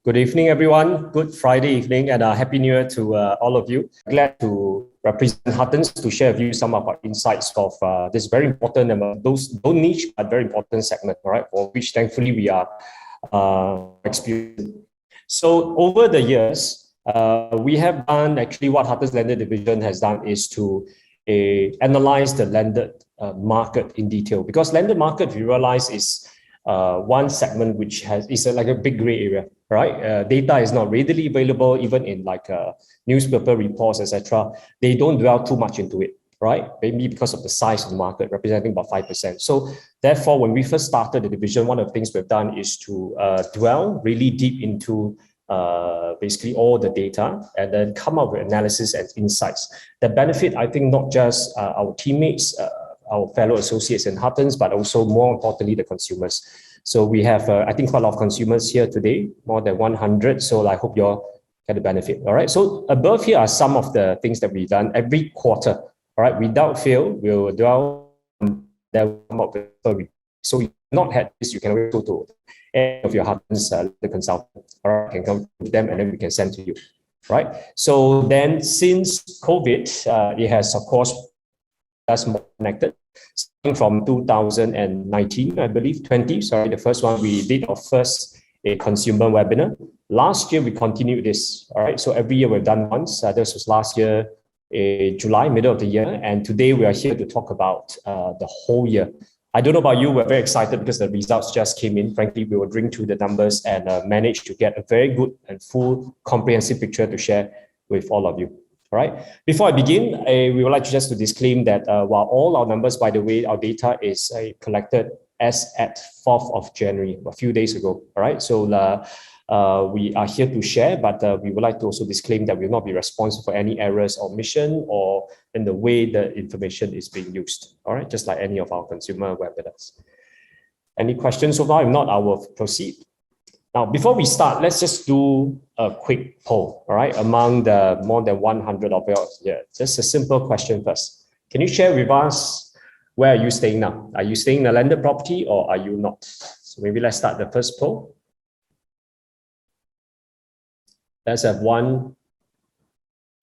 Good evening, everyone. Good Friday evening and Happy New Year to all of you. Glad to represent Huttons to share with you some of our insights of this very important, those don't niche but very important segment, all right, for which thankfully we are experiencing. So over the years, we have done actually what Huttons Lender Division has done is to analyze the landed market in detail, because landed market, we realize, is one segment which is like a big gray area, right? Data is not readily available, even in like newspaper reports, etc. They don't dwell too much into it, right? Maybe because of the size of the market, representing about 5%. So therefore, when we first started the division, one of the things we've done is to dwell really deep into basically all the data and then come up with analysis and insights that benefit, I think, not just our teammates, our fellow associates in Huttons, but also more importantly, the consumers. So we have, I think, quite a lot of consumers here today, more than 100. So I hope you all get the benefit. All right. So above here are some of the things that we've done every quarter. All right. Without fail, we'll dwell on that. So if you've not had this, you can always go to any of your Huttons, the consultant, or can come to them and then we can send to you. Right. So then since COVID, it has, of course, us more connected. Starting from 2019, I believe, the first one we did our first consumer webinar. Last year, we continued this, all right? So every year we've done once. This was last year, July, middle of the year. And today we are here to talk about the whole year. I don't know about you, we're very excited because the results just came in. Frankly, we will bring through the numbers and manage to get a very good and full comprehensive picture to share with all of you. All right. Before I begin, we would like just to disclaim that while all our numbers, by the way, our data is collected as at 4th of January, a few days ago. All right. So we are here to share, but we would like to also disclaim that we will not be responsible for any errors or omission or in the way the information is being used. All right. Just like any of our consumer webinars. Any questions so far? If not, I will proceed. Now, before we start, let's just do a quick poll, all right, among the more than 100 of you here. Just a simple question first. Can you share with us, where are you staying now? Are you staying in a landed property or are you not? So maybe let's start the first poll. Let's have 1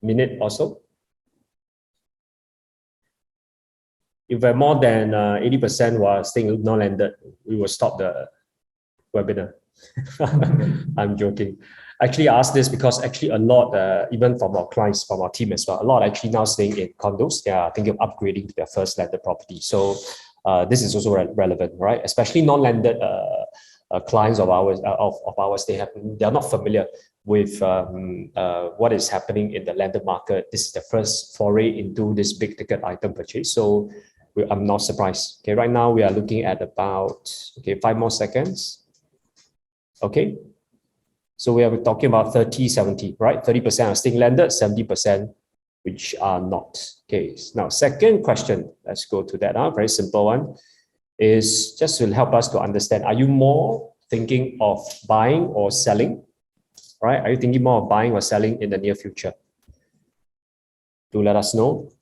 minute or so. If we're more than 80% who are staying non-landed, we will stop the webinar. I'm joking. Actually, I asked this because actually a lot, even from our clients, from our team as well, a lot actually now staying in condos. They are thinking of upgrading to their first landed property. So this is also relevant, right? Especially non-landed clients of ours, they are not familiar with what is happening in the landed market. This is the first foray into this big ticket item purchase. So I'm not surprised. Okay, right now we are looking at about 5 more seconds. Okay, so we are talking about 30-70, right? 30% are staying landed, 70% which are not. Okay, now second question, let's go to that. Very simple one, is just to help us to understand, are you more thinking of buying or selling? Right? Are you thinking more of buying or selling in the near future? Do let us know.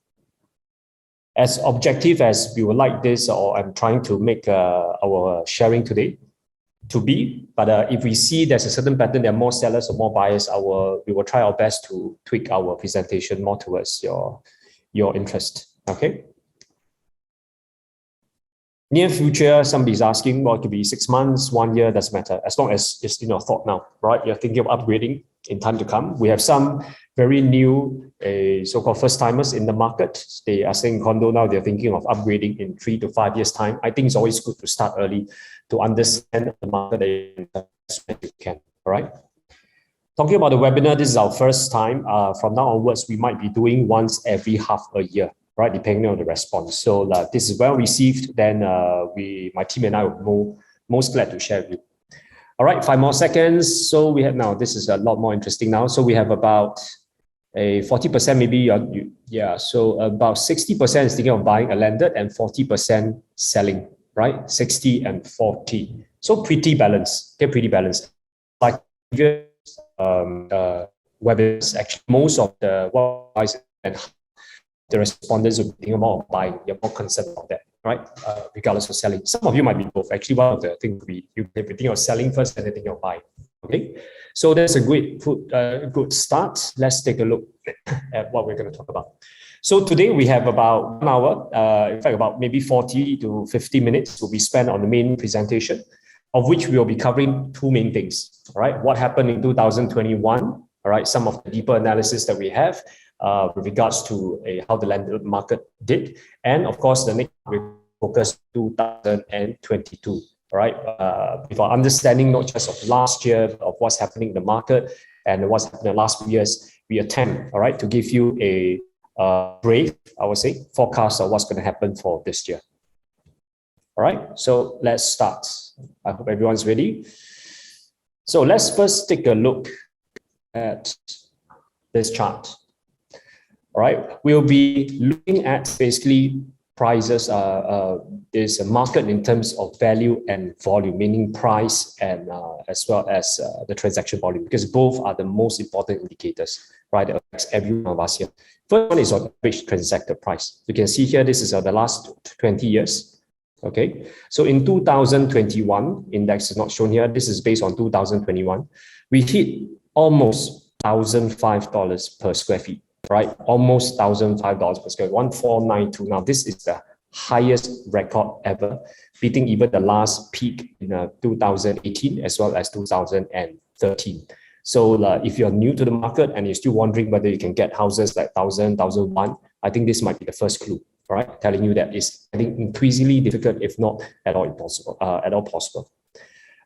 As objective as we would like this, or I'm trying to make our sharing today to be, but if we see there's a certain pattern, there are more sellers or more buyers, we will try our best to tweak our presentation more towards your interest. Okay. Near future, somebody's asking, well, it could be 6 months, 1 year, doesn't matter, as long as it's in your thought now, right? You're thinking of upgrading in time to come. We have some very new so-called first-timers in the market. They are staying in condo now, they're thinking of upgrading in 3 to 5 years' time. I think it's always good to start early to understand the market as best you can, all right? Talking about the webinar, this is our first time. From now onwards, we might be doing once every half a year, right? Depending on the response. So this is well received, then my team and I will be most glad to share with you. All right, 5 more seconds. So we have now, this is a lot more interesting now. So we have about a 40% maybe, so about 60% is thinking of buying a landed and 40% selling, right? 60 and 40. So pretty balanced, okay, pretty balanced. Like webinars, actually most of the and the respondents will be thinking more of buying. You're more concerned about that, right? Regardless of selling. Some of you might be both. Actually, one of the things you're thinking of selling first and then thinking of buying. Okay, so that's a good start. Let's take a look at what we're going to talk about. So today we have about 1 hour, in fact, about maybe 40 to 50 minutes will be spent on the main presentation, of which we will be covering two main things. All right, what happened in 2021? All right, some of the deeper analysis that we have with regards to how the land market did, and of course the next we focus 2022. All right, with our understanding not just of last year, of what's happening in the market and what's happened in the last few years, we attempt, all right, to give you a brave, I would say, forecast of what's going to happen for this year. All right, so let's start. I hope everyone's ready. So let's first take a look at this chart. All right, we'll be looking at basically prices. There's a market in terms of value and volume, meaning price and as well as the transaction volume, because both are the most important indicators, right? That affects every one of us here. First one is on average transacted price. You can see here, this is the last 20 years. Okay, so in 2021, index is not shown here. This is based on 2021. We hit almost $1,005 per square feet. Right, almost $1,005 per square, 1492. Now, this is the highest record ever, beating even the last peak in 2018 as well as 2013. So if you're new to the market and you're still wondering whether you can get houses like 1,000, 1,001, I think this might be the first clue, right? Telling you that it's, I think, increasingly difficult, if not at all impossible, possible.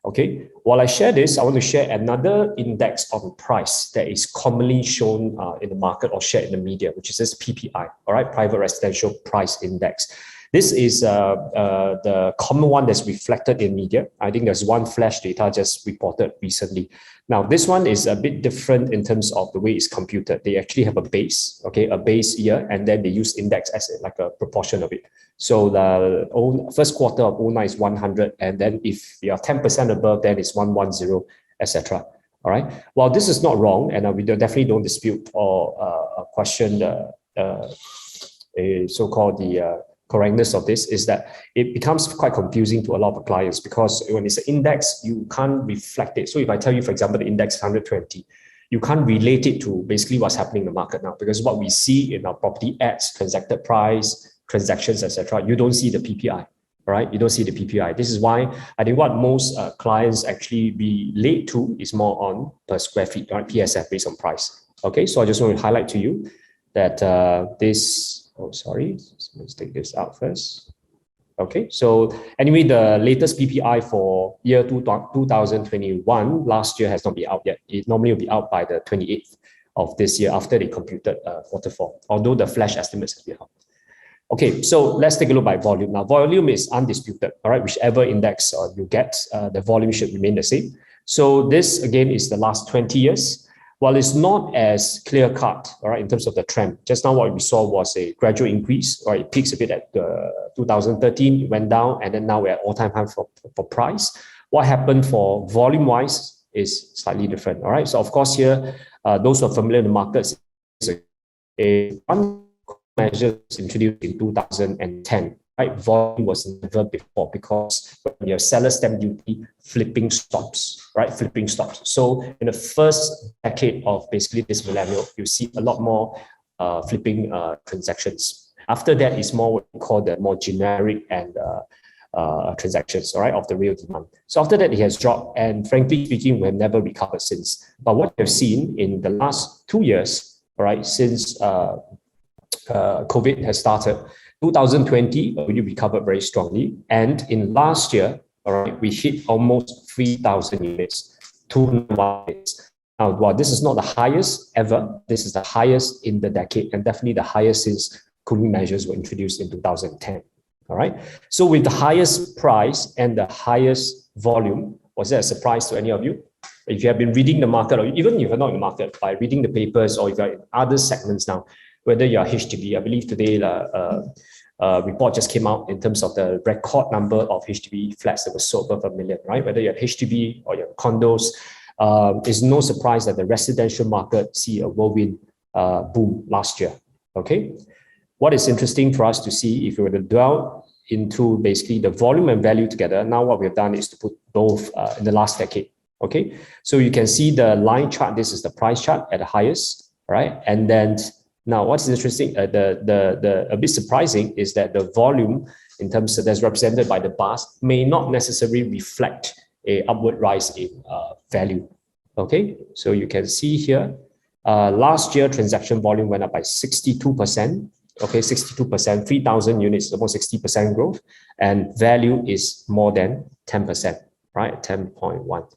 Okay, while I share this, I want to share another index on price that is commonly shown in the market or shared in the media, which is this PPI, all right, Private Residential Price Index. This is the common one that's reflected in media. I think there's one flash data just reported recently. Now, this one is a bit different in terms of the way it's computed. They actually have a base, okay, a base year, and then they use index as like a proportion of it. So the first quarter of 09 is 100, and then if you're 10% above, then it's 110, etc. All right. Well, this is not wrong, and we definitely don't dispute or question the so-called the correctness of this. Is that it becomes quite confusing to a lot of clients, because when it's an index, you can't reflect it. So if I tell you, for example, the index 120, you can't relate it to basically what's happening in the market now, because what we see in our property ads, transacted price, transactions, etc., you don't see the PPI, right? You don't see the PPI. This is why I think what most clients actually relate to is more on per square feet, right? PSF based on price. Okay, so I just want to highlight to you that let's take this out first. Okay, so anyway, the latest PPI for year 2021 last year has not been out yet. It normally will be out by the 28th of this year after they computed quarter 4, although the flash estimates have been out. Okay, so let's take a look by volume. Now, volume is undisputed, all right? Whichever index you get, the volume should remain the same. So this, again, is the last 20 years. While it's not as clear-cut, all right, in terms of the trend, just now what we saw was a gradual increase, right? It peaks a bit at 2013, it went down, and then now we're at all-time high for price. What happened for volume-wise is slightly different, all right? So, of course, here, those who are familiar with the markets, one measure was introduced in 2010, right? Volume was never before, because when you have seller stamp duty, flipping stops, right? Flipping stops. So in the first decade of basically this millennial, you see a lot more flipping transactions. After that is more what we call the more generic and transactions, all right, of the real demand. So after that, it has dropped, and frankly speaking, we have never recovered since. But what we've seen in the last 2 years, all right, since COVID has started, 2020 already recovered very strongly, and in last year, all right, we hit almost 3,000 units, 201 units. Now, while this is not the highest ever, this is the highest in the decade, and definitely the highest since cooling measures were introduced in 2010. All right. So with the highest price and the highest volume, was that a surprise to any of you? If you have been reading the market, or even if you're not in the market, by reading the papers, or if you're in other segments now, whether you're HDB, I believe today report just came out in terms of the record number of HDB flats that were sold above 1 million, right? Whether you're HDB or you're condos, it's no surprise that the residential market see a whirlwind boom last year, okay? What is interesting for us to see, if we were to dwell into basically the volume and value together, now what we've done is to put both in the last decade, Okay, so you can see the line chart. This is the price chart at the highest, right? And then now what's interesting, the a bit surprising is that the volume in terms of that's represented by the bars may not necessarily reflect a upward rise in value. Okay, so you can see here, last year transaction volume went up by 62%. Okay, 62%, 3,000 units, almost 60% growth, and value is more than 10%, right? 10.1.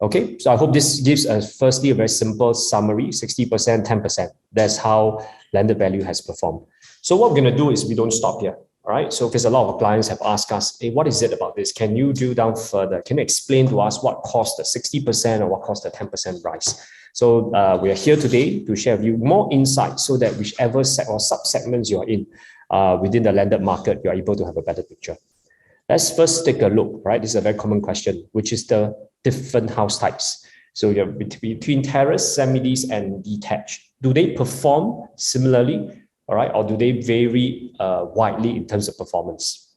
Okay, so I hope this gives us firstly a very simple summary, 60%, 10%. That's how landed value has performed. So what we're going to do is we don't stop here. All right, so because a lot of our clients have asked us, hey, what is it about this? Can you drill down further? Can you explain to us what caused the 60% or what caused the 10% rise? So we are here today to share with you more insights so that whichever set or sub-segments you're in within the landed market, you're able to have a better picture. Let's first take a look, right? This is a very common question, which is the different house types. So you're between terrace, semi-detached, and detached. Do they perform similarly? All right, or do they vary widely in terms of performance?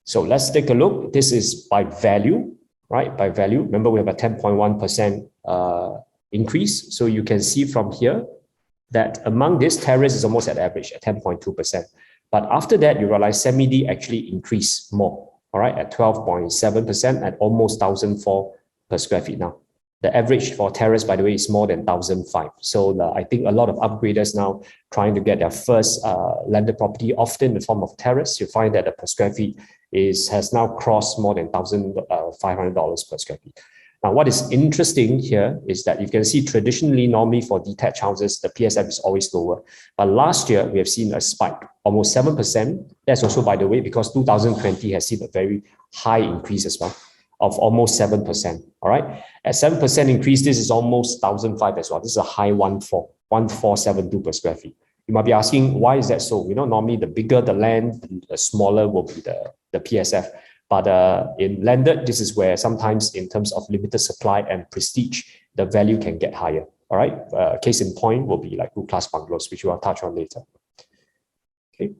So let's take a look. This is by value, right? By value. Remember, we have a 10.1% increase. So you can see from here that among this, terrace is almost at average at 10.2%. But after that, you realize semi-D actually increased more, all right, at 12.7% at almost 1,004 per square feet now. The average for terrace, by the way, is more than 1,005. So I think a lot of upgraders now trying to get their first landed property, often in the form of terrace. You find that the per square feet has now crossed more than $1,500 per square feet. Now, what is interesting here is that you can see traditionally, normally for detached houses, the PSF is always lower. But last year, we have seen a spike, almost 7%. That's also, by the way, because 2020 has seen a very high increase as well, of almost 7%, all right? At 7% increase, this is almost 1,005 as well. This is a high 1,472 per square feet. You might be asking, why is that so? Normally the bigger the land, the smaller will be the PSF. But in landed, this is where sometimes in terms of limited supply and prestige, the value can get higher, all right? Case in point will be like group class bungalows, which we'll touch on later. Okay.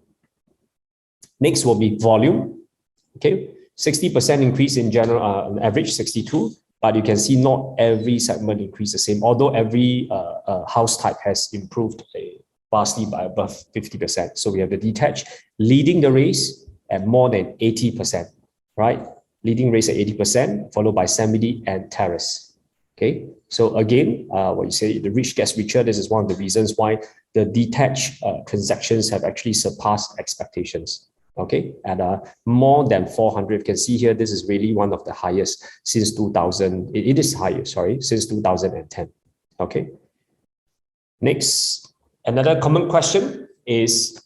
Next will be volume, okay? 60% increase in general, on average 62, but you can see not every segment increase the same, although every house type has improved vastly by above 50%. So we have the detached leading the race at more than 80%, right? Leading race at 80%, followed by semi-D and terrace. Okay, so again, what you say, the rich gets richer. This is one of the reasons why the detached transactions have actually surpassed expectations. Okay, at more than 400, you can see here, this is really one of the highest since 2000. It is higher, sorry, since 2010. Okay. Next, another common question is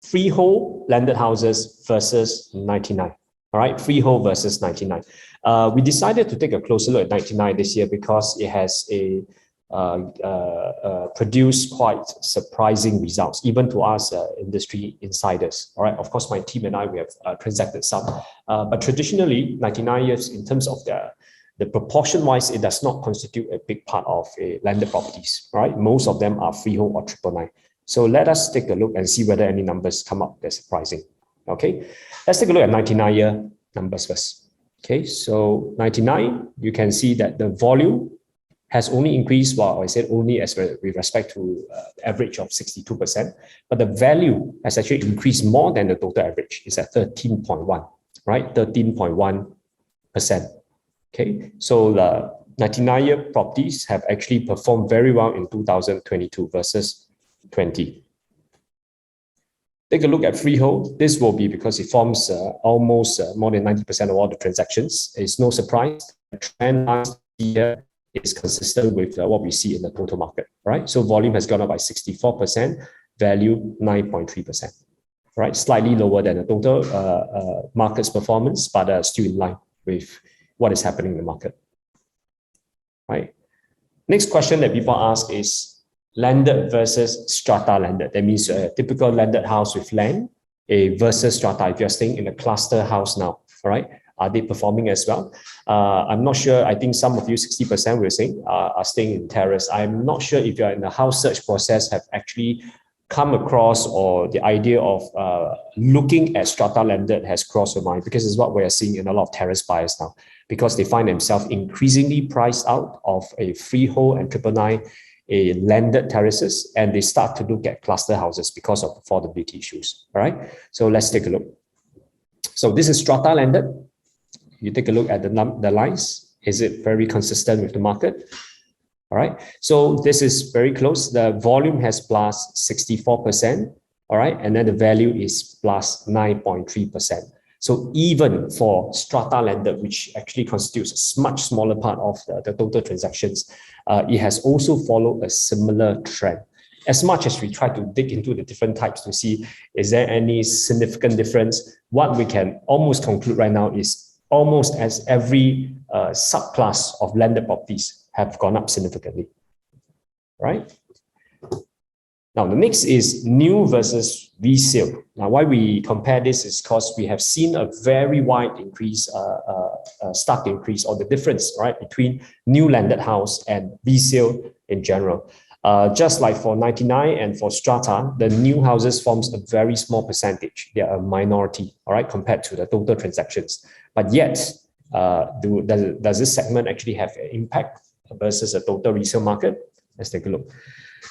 freehold landed houses versus 99. All right, freehold versus 99. We decided to take a closer look at 99 this year because it has produced quite surprising results, even to us industry insiders. All right, of course, my team and I, we have transacted some, but traditionally 99 years in terms of the proportion wise, it does not constitute a big part of landed properties. Right, most of them are freehold or 999. So let us take a look and see whether any numbers come up that's surprising. Okay, let's take a look at 99-year numbers first. Okay, so 99, you can see that the volume has only increased, well, I said only as with respect to average of 62%, but the value has actually increased more than the total average. It's at 13.1, right? 13.1%. Okay, so the 99-year properties have actually performed very well in 2022 versus 20. Take a look at freehold. This will be because it forms almost more than 90% of all the transactions. It's no surprise. The trend last year is consistent with what we see in the total market, right? So volume has gone up by 64%, value 9.3%, right? Slightly lower than the total market's performance, but still in line with what is happening in the market, right? Next question that people ask is landed versus strata landed. That means a typical landed house with land versus strata. If you're staying in a cluster house now, all right? Are they performing as well? I'm not sure. I think some of you, 60% we're saying, are staying in terrace. I'm not sure if you're in the house search process have actually come across or the idea of looking at strata landed has crossed your mind, because it's what we're seeing in a lot of terrace buyers now. because they find themselves increasingly priced out of a freehold and triple nine, a landed terraces, and they start to look at cluster houses because of affordability issues. All right, so let's take a look. So this is strata landed. You take a look at the lines. Is it very consistent with the market? All right, so this is very close. The volume has plus 64%. All right, and then the value is plus 9.3%. So even for strata landed, which actually constitutes a much smaller part of the total transactions, it has also followed a similar trend. As much as we try to dig into the different types to see, is there any significant difference? What we can almost conclude right now is almost as every subclass of landed properties have gone up significantly, right? Now, the next is new versus resale. Now, why we compare this is because we have seen a very wide increase, stark increase, or the difference, right, between new landed house and resale in general. Just like for 99 and for strata, the new houses forms a very small percentage. They are a minority, all right, compared to the total transactions. But yet, does this segment actually have an impact versus the total resale market? Let's take a look.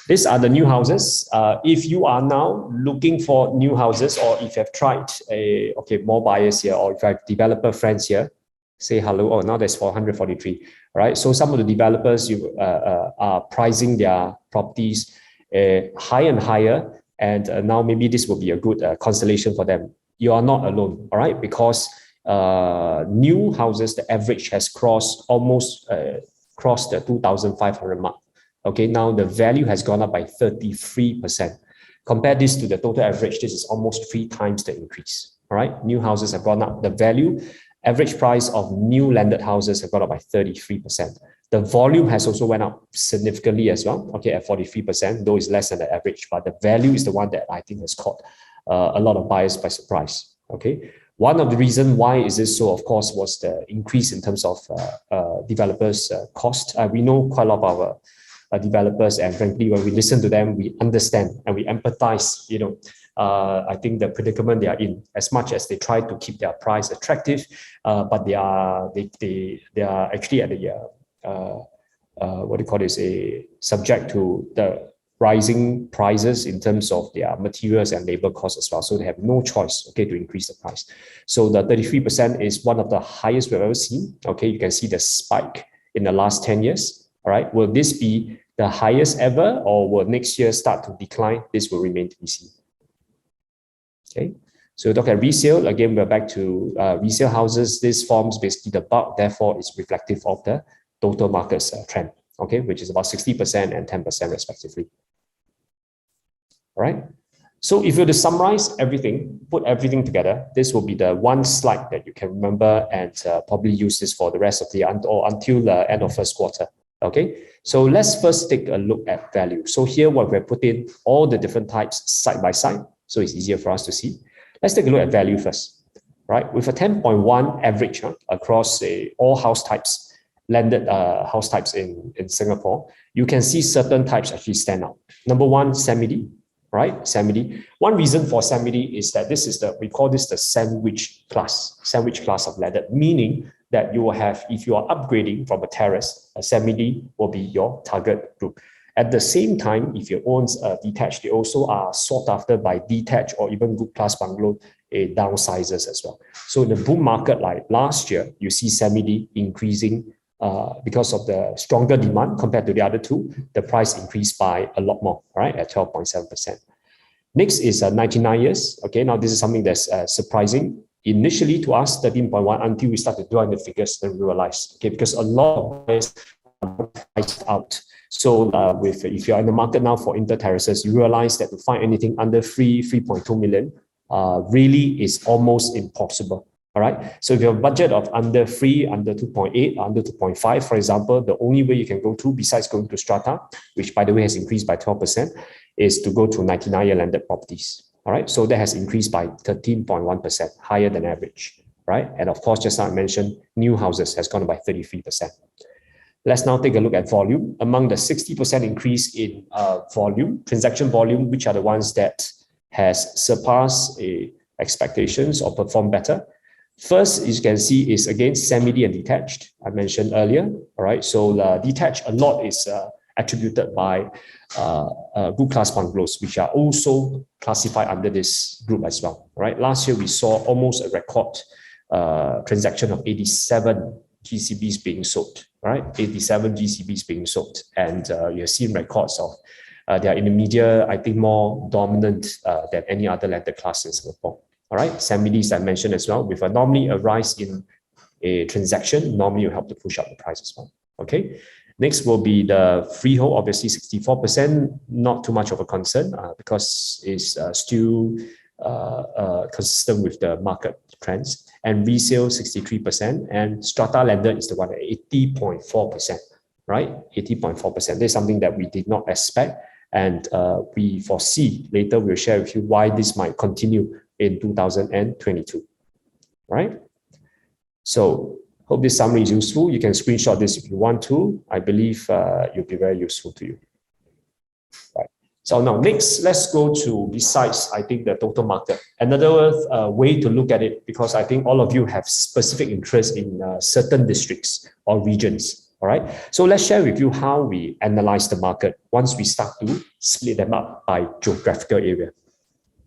These are the new houses. If you are now looking for new houses, or if you have tried more buyers here, or if you have developer friends here, say hello. Oh, now there's 443, right? So some of the developers are pricing their properties higher and higher, and now maybe this will be a good constellation for them. You are not alone, all right? Because new houses, the average has crossed the 2,500 mark. Okay, now the value has gone up by 33%. Compare this to the total average, this is almost 3 times the increase. All right, new houses have gone up. The value, average price of new landed houses have gone up by 33%. The volume has also went up significantly as well, okay, at 43%, though it's less than the average, but the value is the one that I think has caught a lot of buyers by surprise, okay? One of the reasons why is this so, of course, was the increase in terms of developers' cost. We know quite a lot of our developers, and frankly, when we listen to them, we understand and we empathize, I think the predicament they are in, as much as they try to keep their price attractive, but they are actually at the subject to the rising prices in terms of their materials and labor costs as well. So they have no choice, okay, to increase the price. So the 33% is one of the highest we've ever seen. Okay, you can see the spike in the last 10 years. All right, will this be the highest ever, or will next year start to decline? This will remain to be seen. Okay, so look at resale. Again, we're back to resale houses. This forms basically the bulk, therefore it's reflective of the total market's trend, okay, which is about 60% and 10% respectively. All right, so if you were to summarize everything, put everything together, this will be the one slide that you can remember and probably use this for the rest of the year or until the end of first quarter. Okay, so let's first take a look at value. So here what we're put in all the different types side by side, so it's easier for us to see. Let's take a look at value first, right? With a 10.1 average across all house types, landed house types in Singapore, you can see certain types actually stand out. Number one, semi-D, right? Semi-D. One reason for semi-D is that this is we call this the sandwich class of landed, meaning that you will have, if you are upgrading from a terrace, a semi-D will be your target group. At the same time, if you own a detached, they also are sought after by detached or even good class bungalow downsizers as well. So in the boom market like last year, you see semi-D increasing because of the stronger demand compared to the other two. The price increased by a lot more, right, at 12.7%. Next is 99 years. Okay, now this is something that's surprising. Initially to us, 13.1, until we started doing the figures, then we realized, okay, because a lot of buyers are priced out. So if you're in the market now for inter terraces, you realize that to find anything under 3.2 million really is almost impossible. All right. So if you have a budget of under 3, under 2.8, under 2.5, for example, the only way you can go to, besides going to strata, which by the way has increased by 12%, is to go to 99-year landed properties. All right, so that has increased by 13.1%, higher than average, right? And of course, just now I mentioned, new houses has gone up by 33%. Let's now take a look at volume. Among the 60% increase in volume, transaction volume, which are the ones that has surpassed expectations or performed better? First, as you can see, is again semi-D and detached. I mentioned earlier. All right, so the detached a lot is attributed by good class bungalows, which are also classified under this group as well. Right, last year we saw almost a record transaction of 87 GCBs being sold. Right, 87 GCBs being sold, and you have seen records of they are in the media, I think, more dominant than any other landed class in Singapore. All right, semi-Ds I mentioned as well, with normally a rise in a transaction, normally will help to push up the price as well. Okay, next will be the freehold, obviously 64%, not too much of a concern because it's still consistent with the market trends. And resale 63%, and strata landed is the one at 80.4%, right? 80.4%. This is something that we did not expect, and we foresee later. We'll share with you why this might continue in 2022, right? So hope this summary is useful. You can screenshot this if you want to. I believe it'll be very useful to you. Right. So now next, let's go to, besides, I think, the total market. Another way to look at it, because I think all of you have specific interest in certain districts or regions. All right. So let's share with you how we analyze the market once we start to split them up by geographical area.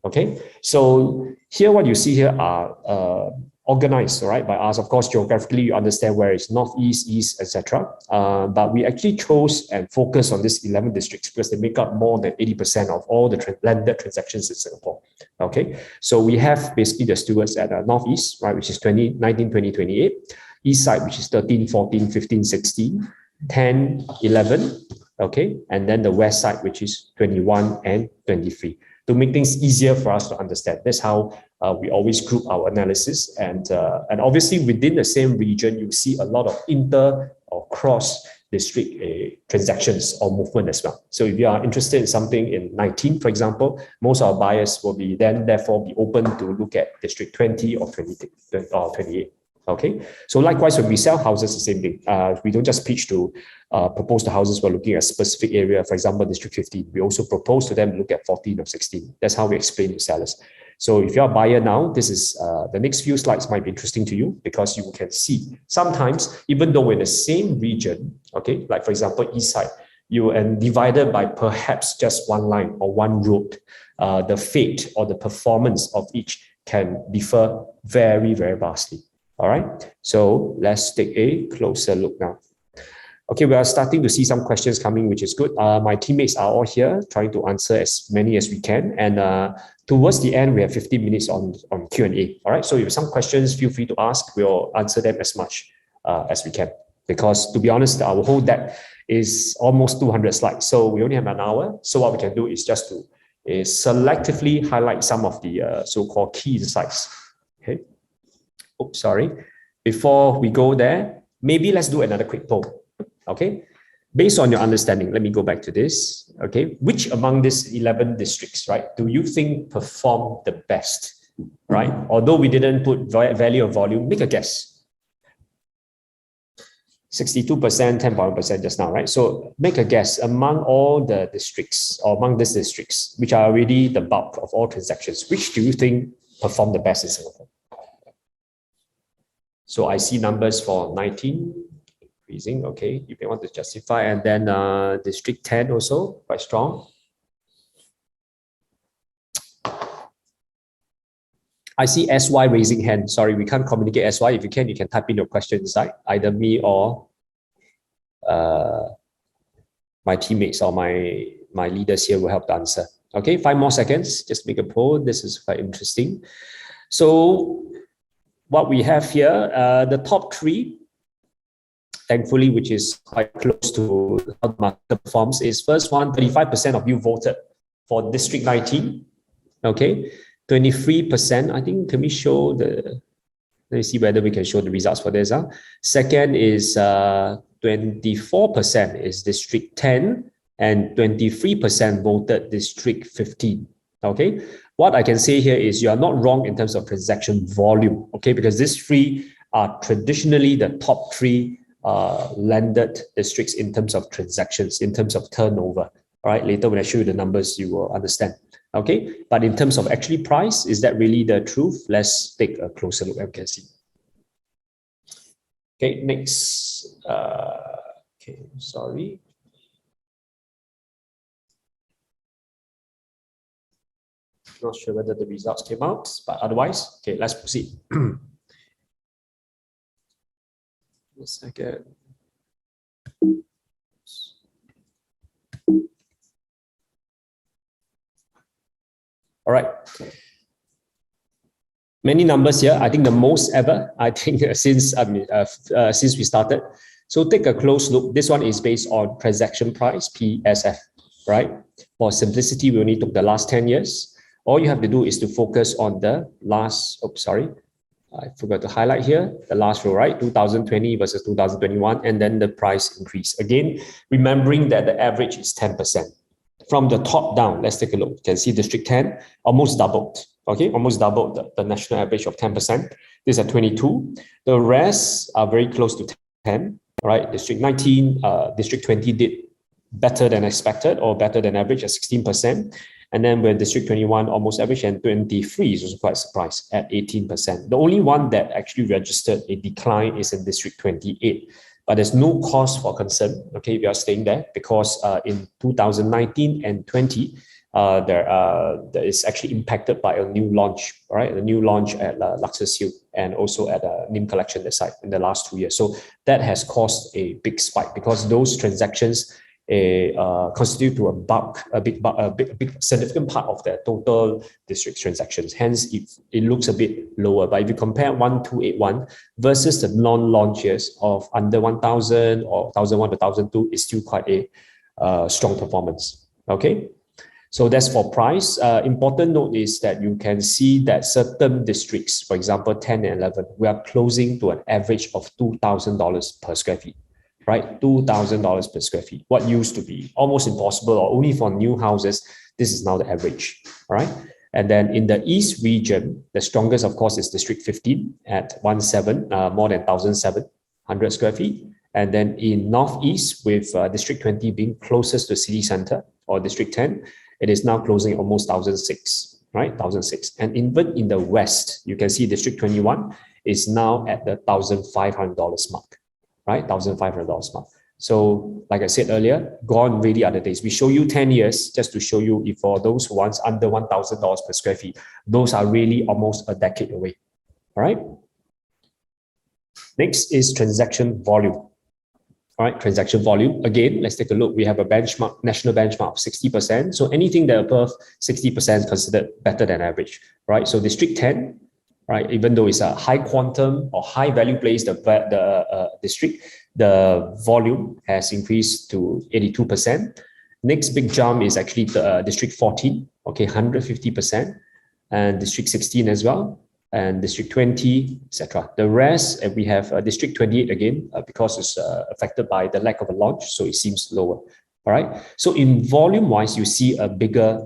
Okay, so here what you see here are organized, right, by us. Of course, geographically, you understand where it's northeast, east, etc. But we actually chose and focused on these 11 districts because they make up more than 80% of all the landed transactions in Singapore. Okay, so we have basically the stewards at northeast, right, which is 19, 20, 28. East side, which is 13, 14, 15, 16, 10, 11. Okay, and then the west side, which is 21 and 23. To make things easier for us to understand. That's how we always group our analysis. And obviously within the same region, you see a lot of inter or cross district transactions or movement as well. So if you are interested in something in 19, for example, most of our buyers will be then therefore be open to look at district 20 or 20 or 28. Okay, so likewise, when we sell houses, the same thing. We don't just pitch to propose the houses. We're looking at a specific area. For example, District 15. We also propose to them look at 14 or 16. That's how we explain to sellers. So if you're a buyer now, this is the next few slides might be interesting to you because you can see sometimes, even though we're in the same region, okay, like for example, east side, you and divided by perhaps just one line or one road, the fate or the performance of each can differ very, very vastly. All right, so let's take a closer look now. Okay, we are starting to see some questions coming, which is good. My teammates are all here trying to answer as many as we can. And towards the end, we have 15 minutes on Q&A. All right, so if you have some questions, feel free to ask. We'll answer them as much as we can. Because to be honest, our whole deck is almost 200 slides. So we only have an hour. So what we can do is just to selectively highlight some of the so-called key insights. Okay. Oops, sorry. Before we go there, maybe let's do another quick poll. Okay. Based on your understanding, let me go back to this. Okay. Which among these 11 districts, right, do you think perform the best, right? Although we didn't put value or volume, make a guess. 62%, 10.1% just now, right? So make a guess among all the districts or among these districts, which are already the bulk of all transactions, which do you think perform the best in Singapore? So I see numbers for 19 increasing. Okay, you may want to justify, and then District 10 also quite strong. I see SY raising hand. Sorry, we can't communicate SY. If you can type in your question inside. Either me or my teammates or my leaders here will help to answer. Okay, 5 more seconds. Just make a poll. This is quite interesting. So what we have here, the top 3, thankfully, which is quite close to how the market performs, is first one, 35% of you voted for District 19. Okay, 23%. I think, can we show the, let me see whether we can show the results for this. Second is 24% is District 10, and 23% voted District 15. Okay, what I can say here is you are not wrong in terms of transaction volume, okay, because these 3 are traditionally the top 3 landed districts in terms of transactions, in terms of turnover. All right, later when I show you the numbers, you will understand. Okay, but in terms of actually price, is that really the truth? Let's take a closer look and we can see. Okay, next. Okay, sorry. Not sure whether the results came out, but otherwise, okay, let's proceed. A second. All right. Many numbers here. I think the most ever. I think since we started. So take a close look. This one is based on transaction price (PSF), right? For simplicity, we only took the last 10 years. All you have to do is to focus on the last. Oh, sorry, I forgot to highlight here the last row, right? 2020 versus 2021, and then the price increase. Again, remembering that the average is 10%. From the top down, let's take a look. You can see District 10 almost doubled. Okay, almost doubled the national average of 10%. This is at 22. The rest are very close to 10. Right, District 19, District 20 did better than expected or better than average at 16%. And then with District 21 almost average, and 23 is also quite surprised at 18%. The only one that actually registered a decline is in District 28. But there's no cause for concern, okay, if you are staying there, because in 2019 and 20, there is actually impacted by a new launch, right? A new launch at Luxus Hill and also at Nim Collection that site in the last 2 years. So that has caused a big spike because those transactions constitute to a big significant part of the total district transactions. Hence, it looks a bit lower. But if you compare 1281 versus the non-launch years of under 1,000 or 1,001 to 1,002, it's still quite a strong performance. Okay. So that's for price. Important note is that you can see that certain districts, for example, 10 and 11, we are closing to an average of $2,000 per square feet, right? $2,000 per square feet. What used to be almost impossible or only for new houses, this is now the average, all right? And then in the East region, the strongest, of course, is District 15 at 17, more than 1,700 square feet. And then in Northeast, with District 20 being closest to city center, or District 10, it is now closing almost 1,006, right? 1,006. And even in the West, you can see District 21 is now at the $1,500 mark, right? $1,500 mark. So like I said earlier, gone really are the days. We show you 10 years just to show you if for those ones under $1,000 per square feet, those are really almost a decade away, all right? Next is transaction volume. All right, transaction volume. Again, let's take a look. We have a benchmark, national benchmark of 60%. So anything that above 60% is considered better than average, right? So District 10, right, even though it's a high quantum or high value place, the district, the volume has increased to 82%. Next big jump is actually the District 14, okay, 150%, and District 16 as well, and District 20, etc. The rest, we have District 28 again, because it's affected by the lack of a launch, so it seems lower. All right. So in volume-wise, you see a bigger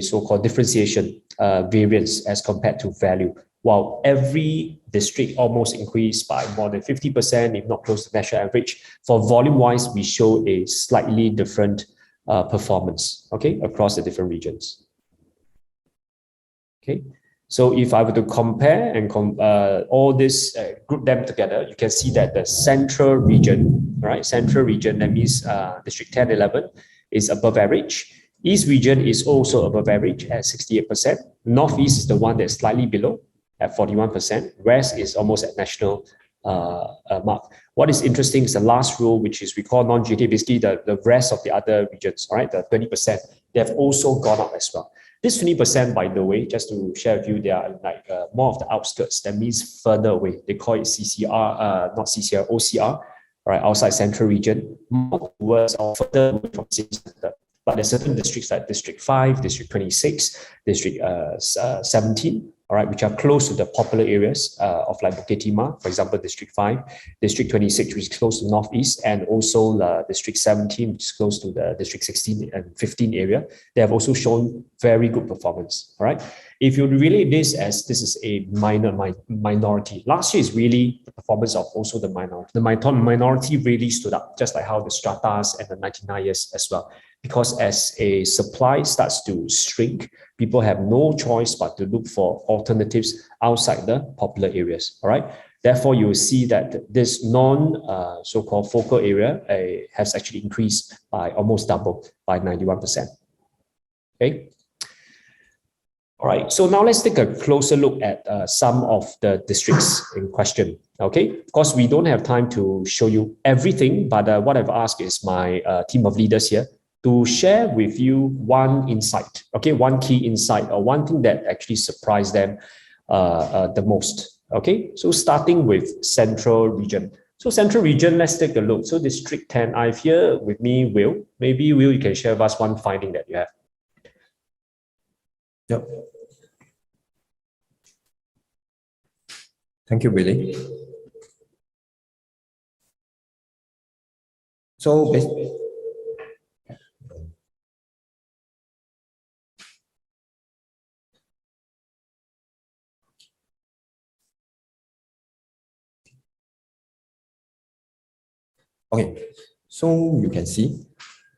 so-called differentiation variance as compared to value. While every district almost increased by more than 50%, if not close to national average, for volume-wise, we show a slightly different performance, okay, across the different regions. Okay. So if I were to compare and all this, group them together, you can see that the central region, right? Central region, that means District 10, 11 is above average. East region is also above average at 68%. Northeast is the one that's slightly below at 41%. West is almost at national mark. What is interesting is the last row, which is we call non-GTA, basically the rest of the other regions, all right? The 20%, they have also gone up as well. This 20%, by the way, just to share with you, they are like more of the outskirts. That means further away. They call it CCR, not CCR, OCR, right? Outside central region, more towards or further away from city center. But there's certain districts like District 5, District 26, District 17, all right, which are close to the popular areas of like Bukit Timah, for example, District 5, District 26, which is close to Northeast, and also District 17, which is close to the District 16 and 15 area. They have also shown very good performance, all right? If you relate this as this is a minority, last year is really the performance of also the minority. The minority really stood up, just like how the stratas and the 99 years as well. Because as a supply starts to shrink, people have no choice but to look for alternatives outside the popular areas, all right? Therefore, you will see that this so-called focal area has actually increased by almost double, by 91%. Okay. All right, so now let's take a closer look at some of the districts in question. Okay, of course, we don't have time to show you everything, but what I've asked is my team of leaders here to share with you one insight, okay, one key insight or one thing that actually surprised them the most. Okay, so starting with Central Region. So Central Region, let's take a look. So District 10, I have here with me Will. Maybe Will, you can share with us one finding that you have. Yep. Thank you, Billy. So okay, so you can see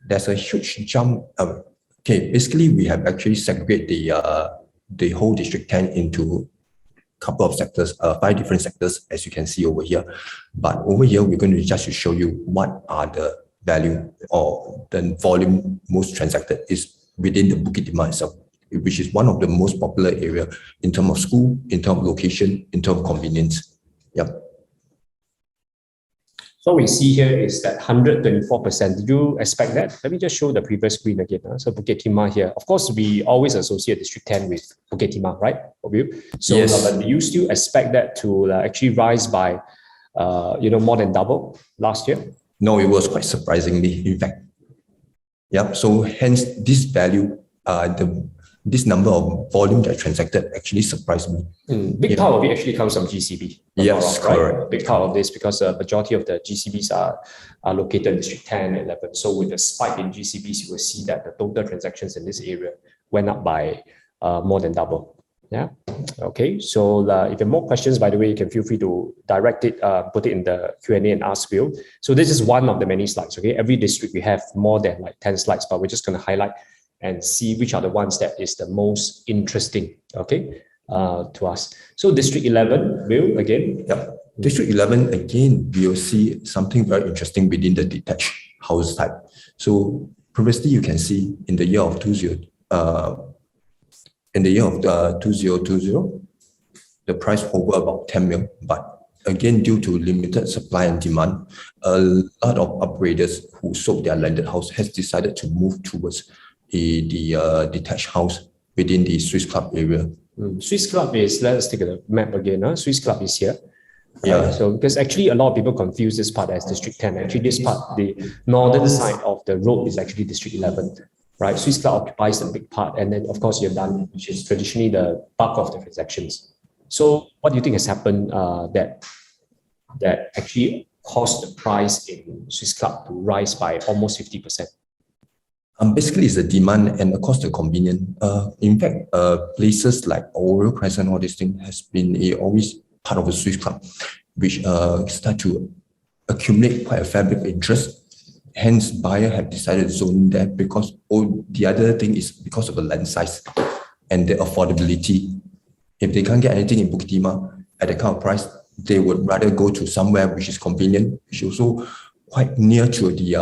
there's a huge jump. Okay, basically we have actually segregated the whole District 10 into a couple of sectors, 5 different sectors, as you can see over here. But over here, we're going to just to show you what are the value or the volume most transacted is within the Bukit Timah itself, which is one of the most popular area in terms of school, in terms of location, in terms of convenience. Yep. So we see here is that 124%. Did you expect that? Let me just show the previous screen again. So Bukit Timah here. Of course, we always associate District 10 with Bukit Timah, right? So yes. But do you still expect that to actually rise by, more than double last year? No, it was quite surprisingly, in fact. Yep. So hence this value, this number of volume that transacted actually surprised me. Big part of it actually comes from GCB. Yes, correct. Right? Big part of this because the majority of the GCBs are located in District 10 and 11. So with the spike in GCBs, you will see that the total transactions in this area went up by more than double. Yeah. Okay. So if you have more questions, by the way, you can feel free to direct it, put it in the Q&A and ask Will. So this is one of the many slides. Okay. Every district we have more than like 10 slides, but we're just going to highlight and see which are the ones that is the most interesting, okay, to us. So District 11, Will, again. Yeah. District 11, again, we will see something very interesting within the detached house type. So previously, you can see in the year of 2020, the price over about 10 mil, but again, due to limited supply and demand, a lot of upgraders who sold their landed house has decided to move towards the detached house within the Swiss Club area. Swiss Club is, let's take a map again. Swiss Club is here. Yeah. So because actually a lot of people confuse this part as District 10. Actually, this part, the northern side of the road is actually District 11. Right, Swiss Club occupies a big part, and then of course you've done, which is traditionally the bulk of the transactions. So, what do you think has happened that actually caused the price in Swiss Club to rise by almost 50%? Basically, it's the demand and of course the convenience. In fact, places like Oriole Crescent, all this thing has been always part of a Swiss Club, which start to accumulate quite a fair bit of interest. Hence, buyer have decided to zone there because the other thing is because of the land size and the affordability. If they can't get anything in Bukit Timah at the kind of price, they would rather go to somewhere which is convenient, which is also quite near to the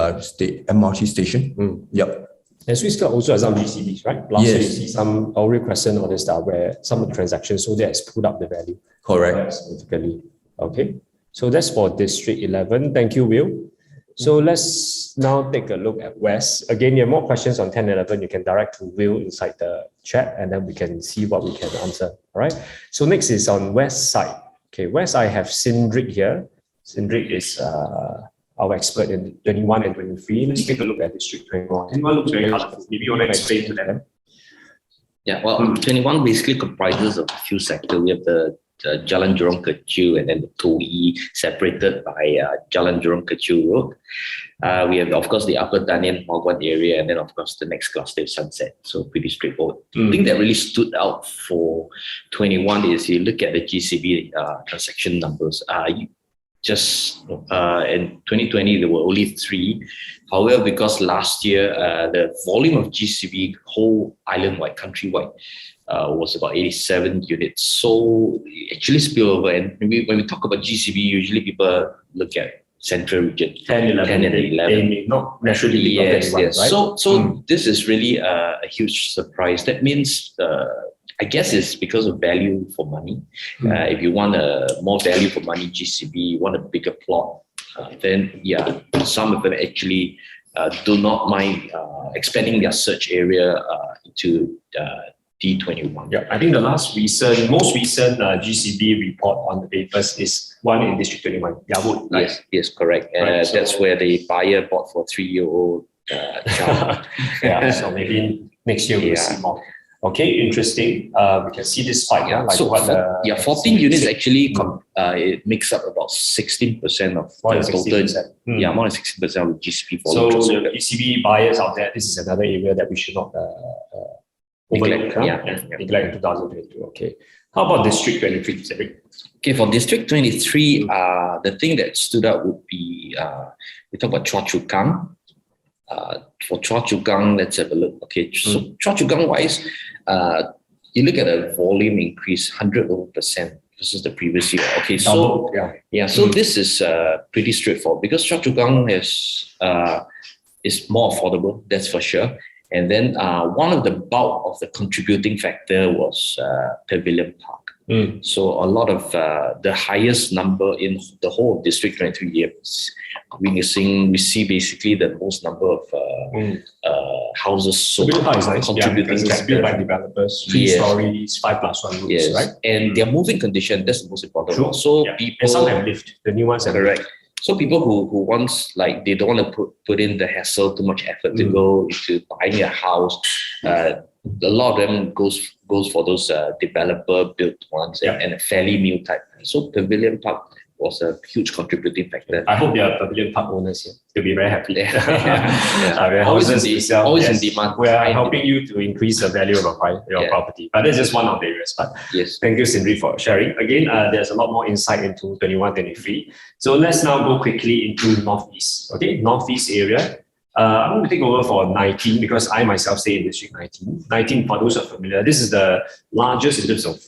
MRT station. Yep. And Swiss Club also has some GCBs, right? Last year you see some Oriole Crescent or this stuff where some of the transactions, so that has put up the value. Correct. Significantly. Okay. So that's for District 11. Thank you, Will. So let's now take a look at West. Again, you have more questions on 10 and 11, you can direct to Will inside the chat and then we can see what we can answer. All right. So next is on West side. Okay, West I have Cindric here. Cindric is our expert in 21 and 23. Let's take a look at District 21. 21 looks very colorful. Maybe you want to explain to them. Yeah, well, 21 basically comprises of a few sectors. We have the Jalan Jurong Kecil and then the Toi separated by Jalan Jurong Kecil Road. We have, of course, the Upper Danien Hua area, and then, of course, the next cluster is Sunset. So pretty straightforward. The thing that really stood out for 21 is you look at the GCB transaction numbers. just in 2020, there were only 3. However, because last year, the volume of GCB, whole island-wide, countrywide, was about 87 units. So actually spill over. And when we talk about GCB, usually people look at central region. 10, 11. They may not naturally be yes. right? So this is really a huge surprise. That means I guess it's because of value for money. If you want more value for money GCB, you want a bigger plot, then yeah, some of them actually do not mind expanding their search area to D21. Yeah, I think the most recent GCB report on the papers is one in District 21, Yarwood. Right? Yes, correct. That's where the buyer bought for 3-year-old child. Yeah, so maybe next year we'll see more. Okay, interesting. We can see this spike. Yeah, like so what 14 units actually it makes up about 16% of the total. Yeah, more than 16% of GCB volume. So the GCB buyers out there, this is another area that we should not overlook. Neglect in 2022. Okay. How about District 23, Cedric? Okay, for District 23, the thing that stood out would be we talk about Choa Chu Kang. For Choa Chu Kang, let's have a look. Okay, so Choa Chu Kang wise, you look at a volume increase 100% versus the previous year. Okay, so so this is pretty straightforward because Choa Chu Kang is more affordable, that's for sure. And then one of the bulk of the contributing factor was Pavilion Park. So a lot of the highest number in the whole District 23 years, we see basically the most number of houses sold. Contributing it's built by developers, 3 stories, 5+1 rooms, right? And their moving condition, that's the most important one. So people, and some have lived, the new ones have correct. lived. So people who once they don't want to put in the hassle, too much effort to go into buying a house. A lot of them goes for those developer built ones and a fairly new type. So Pavilion Park was a huge contributing factor. I hope there are Pavilion Park owners here. They'll be very happy. Always in demand. We are helping you to increase the value of your property. But that's just one of the areas. But thank you, Sindri, for sharing. Again, there's a lot more insight into 21, 23. So let's now go quickly into Northeast. Okay, Northeast area. I'm going to take over for 19 because I myself stay in District 19. 19, for those who are familiar, this is the largest in terms of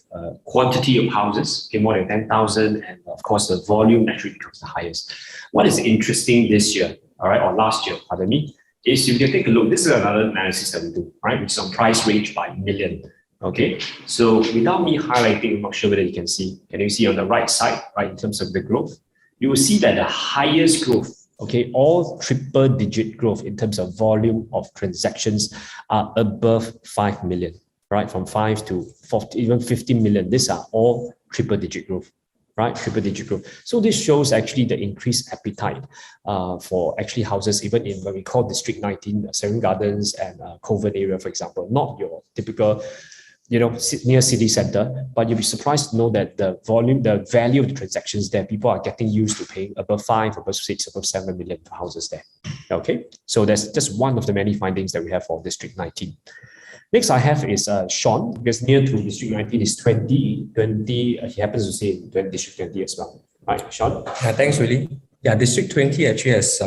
quantity of houses, okay, more than 10,000, and of course the volume naturally becomes the highest. What is interesting this year, all right, or last year, pardon me, is you can take a look. This is another analysis that we do, right, which is on price range by million. Okay, so without me highlighting, I'm not sure whether you can see. Can you see on the right side, right, in terms of the growth? You will see that the highest growth, okay, all triple-digit growth in terms of volume of transactions are above 5 million, right? From 5 to 40, even 50 million. These are all triple-digit growth, right? Triple-digit growth. So this shows actually the increased appetite for actually houses, even in what we call District 19, Serangoon Gardens and Kovan area, for example, not your typical near city center, but you'll be surprised to know that the volume, the value of the transactions there, people are getting used to paying above 5, above 6, above 7 million for houses there. Okay, so that's just one of the many findings that we have for District 19. Next I have is Sean, because near to District 19 is 20. He happens to say District 20 as well. Right, Sean? Thanks, Willie. Yeah, District 20 actually has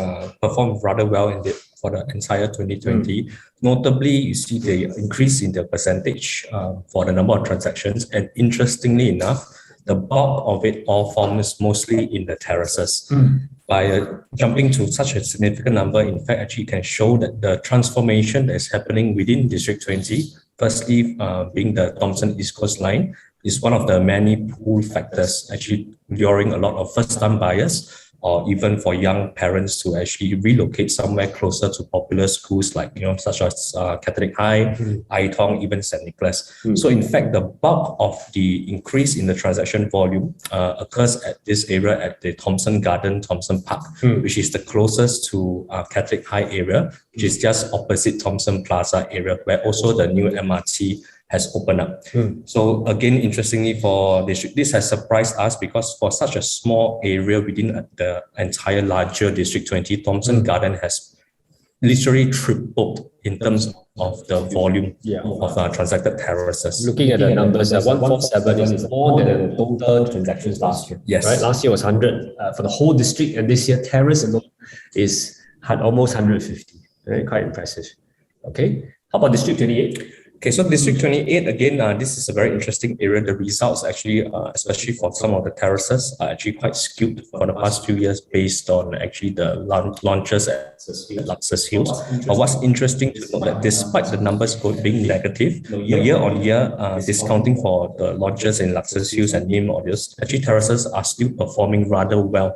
performed rather well for the entire 2020. Notably, you see the increase in the percentage for the number of transactions. And interestingly enough, the bulk of it all forms mostly in the terraces. By jumping to such a significant number, in fact, actually can show that the transformation that is happening within District 20, firstly being the Thomson East Coast Line, is one of the many pull factors actually luring a lot of first-time buyers or even for young parents to actually relocate somewhere closer to popular schools like, such as Catholic High, Aitong, even St. Nicholas. So in fact, the bulk of the increase in the transaction volume occurs at this area at the Thomson Garden, Thomson Park, which is the closest to Catholic High area, which is just opposite Thomson Plaza area, where also the new MRT has opened up. So again, interestingly, this has surprised us because for such a small area within the entire larger District 20, Thomson Garden has literally tripled in terms of the volume of transacted terraces. Looking at the numbers, 147 is more than the total transactions last year. Yes. Right? Last year was 100 for the whole district, and this year terrace alone had almost 150. Right? Quite impressive. Okay. How about District 28? Okay, so District 28, again, this is a very interesting area. The results actually, especially for some of the terraces, are actually quite skewed for the past few years based on actually the launches at Luxus Hills. But what's interesting to note that despite the numbers being negative, year on year, discounting for the launches in Luxus Hills and Nim Audios, actually terraces are still performing rather well.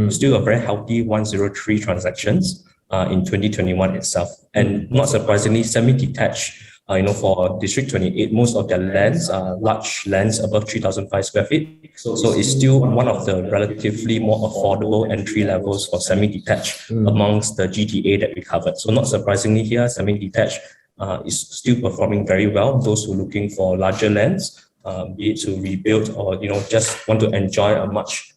Still a very healthy 103 transactions in 2021 itself. And not surprisingly, semi-detached, for District 28, most of their lands are large lands above 3,005 square feet. So it's still one of the relatively more affordable entry levels for semi-detached amongst the GTA that we covered. So not surprisingly here, semi-detached is still performing very well. Those who are looking for larger lands, be it to rebuild or, just want to enjoy a much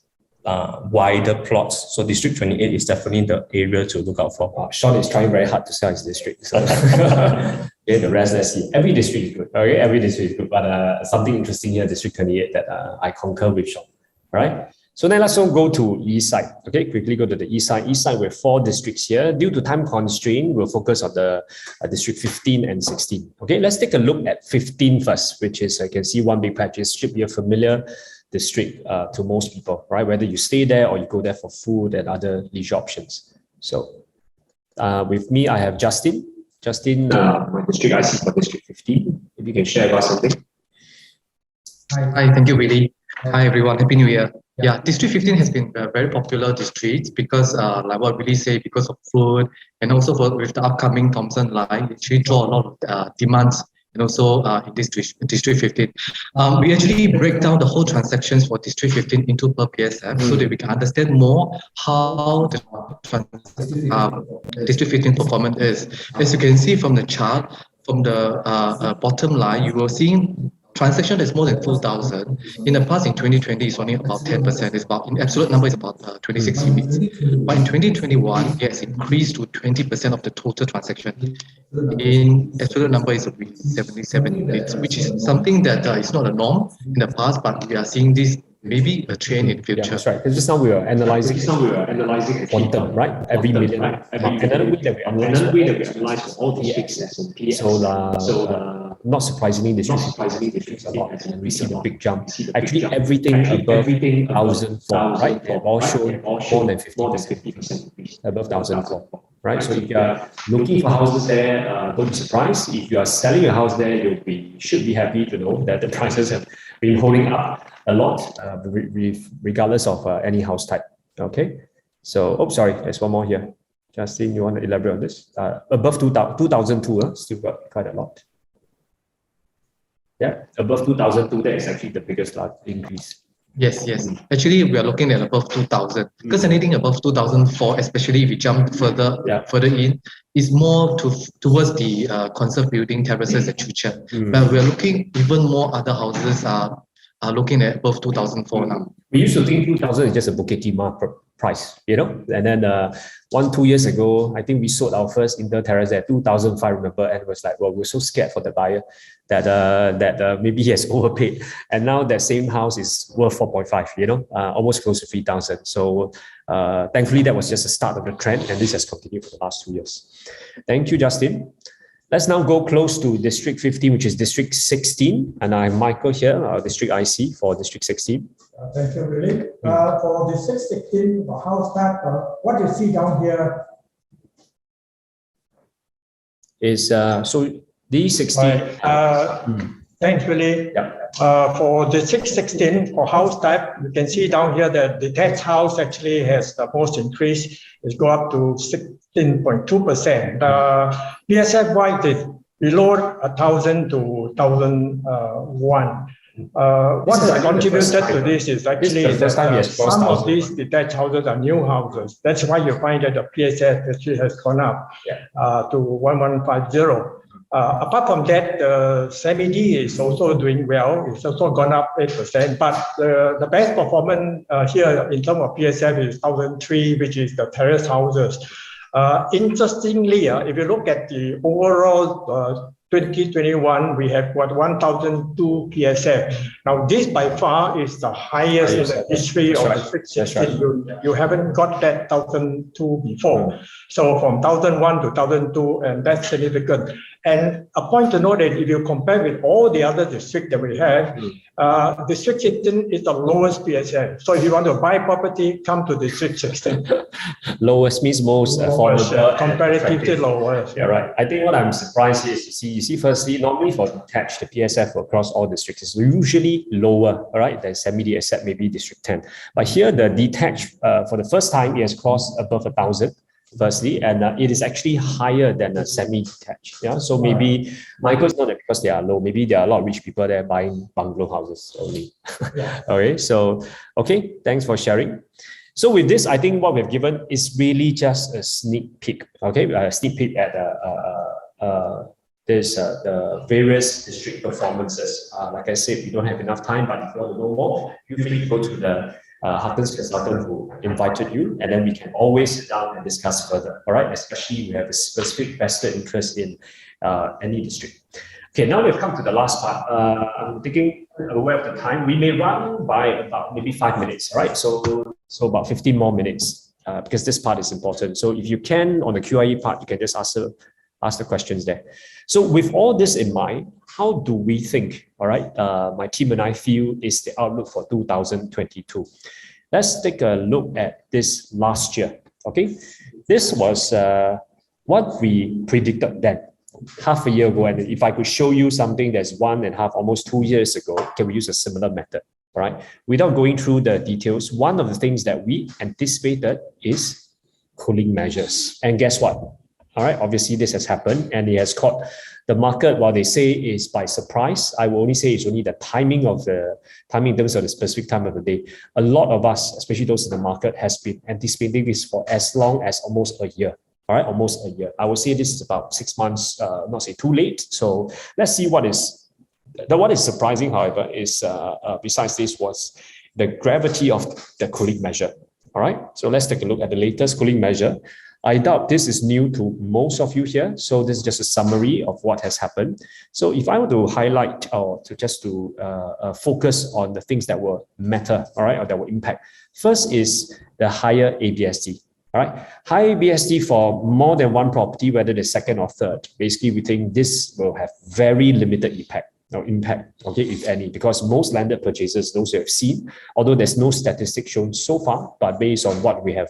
wider plots. So District 28 is definitely the area to look out for. Sean is trying very hard to sell his district. So okay, the rest, let's see. Every district is good. Okay, every district is good. But something interesting here, District 28, that I concur with Sean. All right. So then let's go to east side. Okay, quickly go to the east side. East side, we have 4 districts here. Due to time constraint, we'll focus on the District 15 and 16. Okay, let's take a look at 15 first, which is, I can see one big patch. It should be a familiar district to most people, right? Whether you stay there or you go there for food and other leisure options. So with me, I have Justin. Justin, my district IC for District 15. If you can share about something. Hi, thank you, Willie. Hi, everyone. Happy New Year. Yeah, District 15 has been a very popular district because, like what Willie said, because of food and also with the upcoming Thomson line, it actually draw a lot of demands. And also in District 15. We actually break down the whole transactions for District 15 into per PSF so that we can understand more how the District 15 performance is. As you can see from the chart, from the bottom line, you will see transaction is more than 4,000. In the past, in 2020, it's only about 10%. It's about, in absolute number, it's about 26 units. But in 2021, it has increased to 20% of the total transaction. In absolute number, it's 77 units, which is something that is not a norm in the past, but we are seeing this maybe a trend in the future. Yeah, that's right. Because just now we were analyzing quantum, right? Every million. Another way that we analyze for all the access. So not surprisingly, districts a lot, and we see the big jump. Actually, everything above 1,004, right? They've all shown more than 50% above 1,004, right? So if you are looking for houses there, don't be surprised. If you are selling a house there, you should be happy to know that the prices have been holding up a lot, regardless of any house type. Okay. So, sorry, there's one more here. Justin, you want to elaborate on this? Above 2002, still got quite a lot. Yeah, above 2002, that is actually the biggest increase. Yes. Actually, we are looking at above 2,000 because anything above 2004, especially if we jump further in, is more towards the conserved building terraces at Chucha. But we are looking even more other houses are looking at above 2004 now. We used to think 2,000 is just a Bukit Timah price, and then 1-2 years ago, I think we sold our first indoor terrace at 2,005, remember, and it was like, well, we're so scared for the buyer that maybe he has overpaid, and now that same house is worth 4.5, almost close to 3,000. So thankfully, that was just the start of the trend, and this has continued for the last 2 years. Thank you, Justin. Let's now go close to District 15, which is District 16. And I'm Michael here, District IC for District 16. Thank you, Willie. For District 16, for house type, what you see down here is, so D16. Thanks, Willie. Yeah. For District 16, for house type, you can see down here that detached house actually has the most increase. It's go up to 16.2%. PSF wise is below 1,000 to 1,001. What has contributed to this is actually that some of these detached houses are new houses. That's why you find that the PSF actually has gone up to 1,150. Apart from that, the semi-D is also doing well. It's also gone up 8%. But the best performance here in terms of PSF is 1,003, which is the terrace houses. Interestingly, if you look at the overall 2021, we have got 1,002 PSF. Now, this by far is the highest in the history of District 16. You haven't got that 1,002 before. So from 1,001 to 1,002, and that's significant. And a point to note that if you compare with all the other districts that we have, District 16 is the lowest PSF. So if you want to buy property, come to District 16. Lowest means most affordable. Comparatively lowest. Yeah, right. I think what I'm surprised is you see, firstly, normally for detached, the PSF across all districts is usually lower, all right, than semi-detached, except maybe District 10. But here, the detached, for the first time, it has crossed above 1,000. Firstly, and it is actually higher than a semi-detached. Yeah, so maybe Michael's not that because they are low. Maybe there are a lot of rich people there buying bungalow houses only. Okay, so okay, thanks for sharing. So with this, I think what we've given is really just a sneak peek. Okay, a sneak peek at the various district performances. Like I said, we don't have enough time, but if you want to know more, feel free to go to the Huttons consultant who invited you, and then we can always sit down and discuss further. All right, especially if you have a specific vested interest in any district. Okay, now we've come to the last part. I'm thinking aware of the time. We may run by about maybe 5 minutes. All right, so about 15 more minutes because this part is important. So if you can on the QIE part, you can just ask the questions there. So with all this in mind, how do we think, all right, my team and I feel is the outlook for 2022? Let's take a look at this last year, okay? This was what we predicted then, half a year ago. And if I could show you something that's 1.5, almost 2 years ago, can we use a similar method, all right? Without going through the details, one of the things that we anticipated is cooling measures. And guess what? All right, obviously this has happened and it has caught the market, while they say is by surprise. I will only say it's only the timing in terms of the specific time of the day. A lot of us, especially those in the market, has been anticipating this for as long as almost a year. All right, almost a year. I would say this is about 6 months, not say too late. So let's see what is surprising, however, is besides this was the gravity of the cooling measure. All right, so let's take a look at the latest cooling measure. I doubt this is new to most of you here. So this is just a summary of what has happened. So if I were to highlight or to focus on the things that will matter, all right, or that will impact. First is the higher ABSD, all right? High ABSD for more than one property, whether the second or third. Basically, we think this will have very limited impact, okay, if any, because most landed purchases, those you have seen, although there's no statistic shown so far, but based on what we have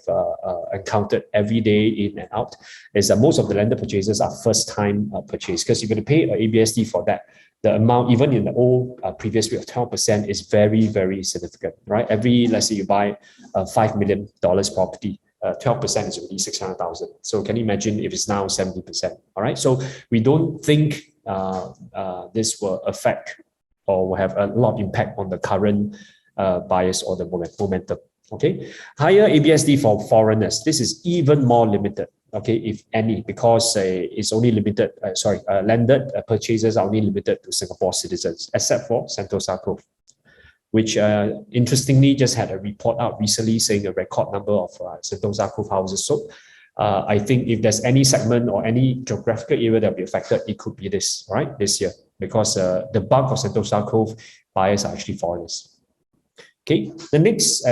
encountered every day in and out, is that most of the landed purchases are first-time purchase, because you're going to pay an ABSD for that. The amount, even in the old previous rate of 12%, is very, very significant, right? Let's say you buy a $5 million property, 12% is already 600,000. So can you imagine if it's now 70%? All right. So we don't think this will affect or will have a lot of impact on the current bias or the momentum. Okay. Higher ABSD for foreigners. This is even more limited. Okay, if any, because it's only limited. Landed purchases are only limited to Singapore citizens, except for Sentosa Cove, which interestingly just had a report out recently saying a record number of Sentosa Cove houses sold. I think if there's any segment or any geographical area that will be affected, it could be this, right, this year, because the bulk of Sentosa Cove buyers are actually foreigners. Okay, the next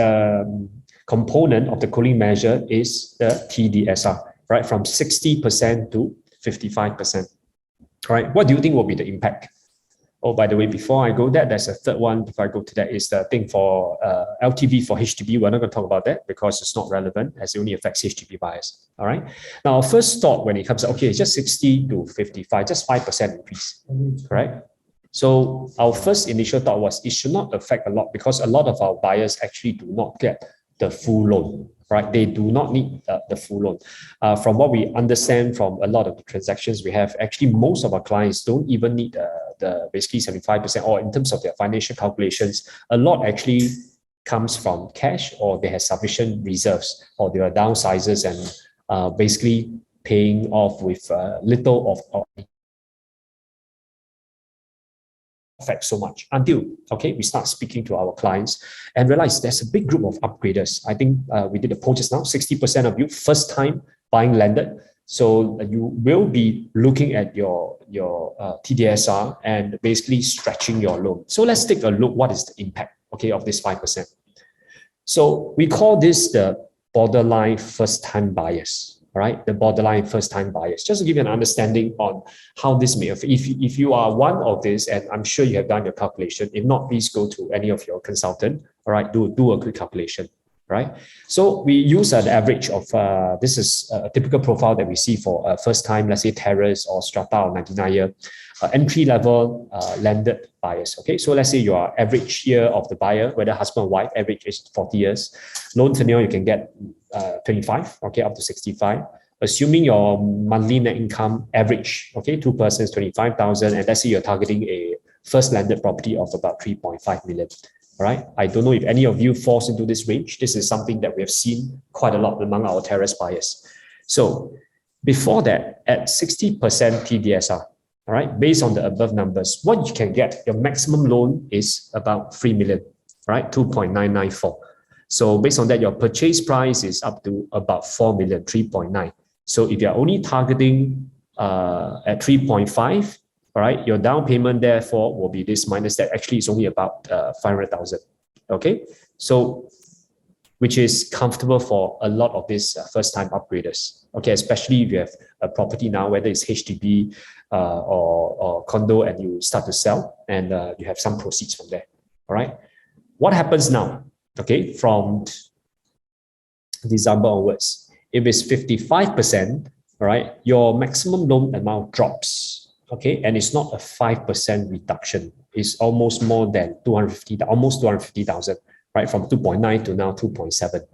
component of the cooling measure is the TDSR, right, from 60% to 55%. All right, what do you think will be the impact? Oh, by the way, before I go there, there's a third one. Before I go to that, is the thing for LTV for HDB. We're not going to talk about that because it's not relevant, as it only affects HDB buyers. All right. Now, our first thought when it comes to, okay, it's just 60 to 55, just 5% increase, right? So our first initial thought was it should not affect a lot because a lot of our buyers actually do not get the full loan, right? They do not need the full loan. From what we understand from a lot of the transactions we have, actually most of our clients don't even need the basically 75%, or in terms of their financial calculations, a lot actually comes from cash, or they have sufficient reserves, or they are downsizers and basically paying off with little of affect so much until, okay, we start speaking to our clients and realize there's a big group of upgraders. I think we did a poll just now, 60% of you first time buying landed. So you will be looking at your TDSR and basically stretching your loan. So let's take a look what is the impact, okay, of this 5%. So we call this the borderline first-time buyers, all right? The borderline first-time buyers. Just to give you an understanding on how this may affect. If you are one of this, and I'm sure you have done your calculation, if not, please go to any of your consultant, all right? Do a quick calculation, right? So we use an average of, this is a typical profile that we see for first-time, let's say terrace or strata or 99-year, entry-level landed buyers, okay? So let's say your average year of the buyer, whether husband or wife, average is 40 years. Loan tenure, you can get 25, okay, up to 65. Assuming your monthly net income average, okay, two persons, 25,000, and let's say you're targeting a first landed property of about 3.5 million. All right. I don't know if any of you falls into this range. This is something that we have seen quite a lot among our terrace buyers. So before that, at 60% TDSR, all right, based on the above numbers, what you can get, your maximum loan is about 3 million, right? 2.994. So based on that, your purchase price is up to about 4 million, 3.9. So if you're only targeting at 3.5, all right, your down payment therefore will be this minus that. Actually, it's only about 500,000. Okay, so which is comfortable for a lot of these first-time upgraders. Okay, especially if you have a property now, whether it's HDB or condo, and you start to sell, and you have some proceeds from there. All right, what happens now? Okay, from December onwards, if it's 55%, all right, your maximum loan amount drops. Okay, and it's not a 5% reduction. It's almost more than 250,000, right? From 2.9 to now 2.7.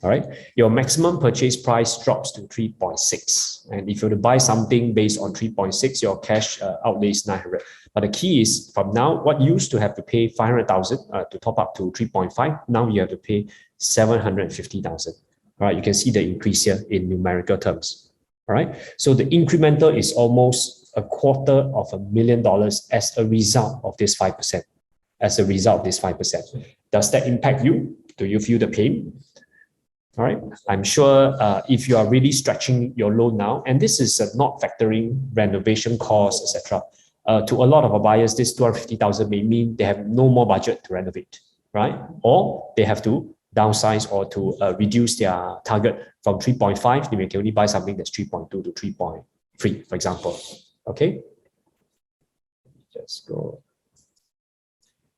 All right, your maximum purchase price drops to 3.6. And if you were to buy something based on 3.6, your cash outlay is 900. But the key is from now, what you used to have to pay 500,000 to top up to 3.5, now you have to pay 750,000. All right, you can see the increase here in numerical terms. All right, so the incremental is almost $250,000 as a result of this 5%. As a result of this 5%. Does that impact you? Do you feel the pain? All right, I'm sure if you are really stretching your loan now, and this is not factoring renovation costs, etc. To a lot of our buyers, this 250,000 may mean they have no more budget to renovate, right? Or they have to downsize or to reduce their target from 3.5. They can only buy something that's 3.2 to 3.3, for example. Okay, just go.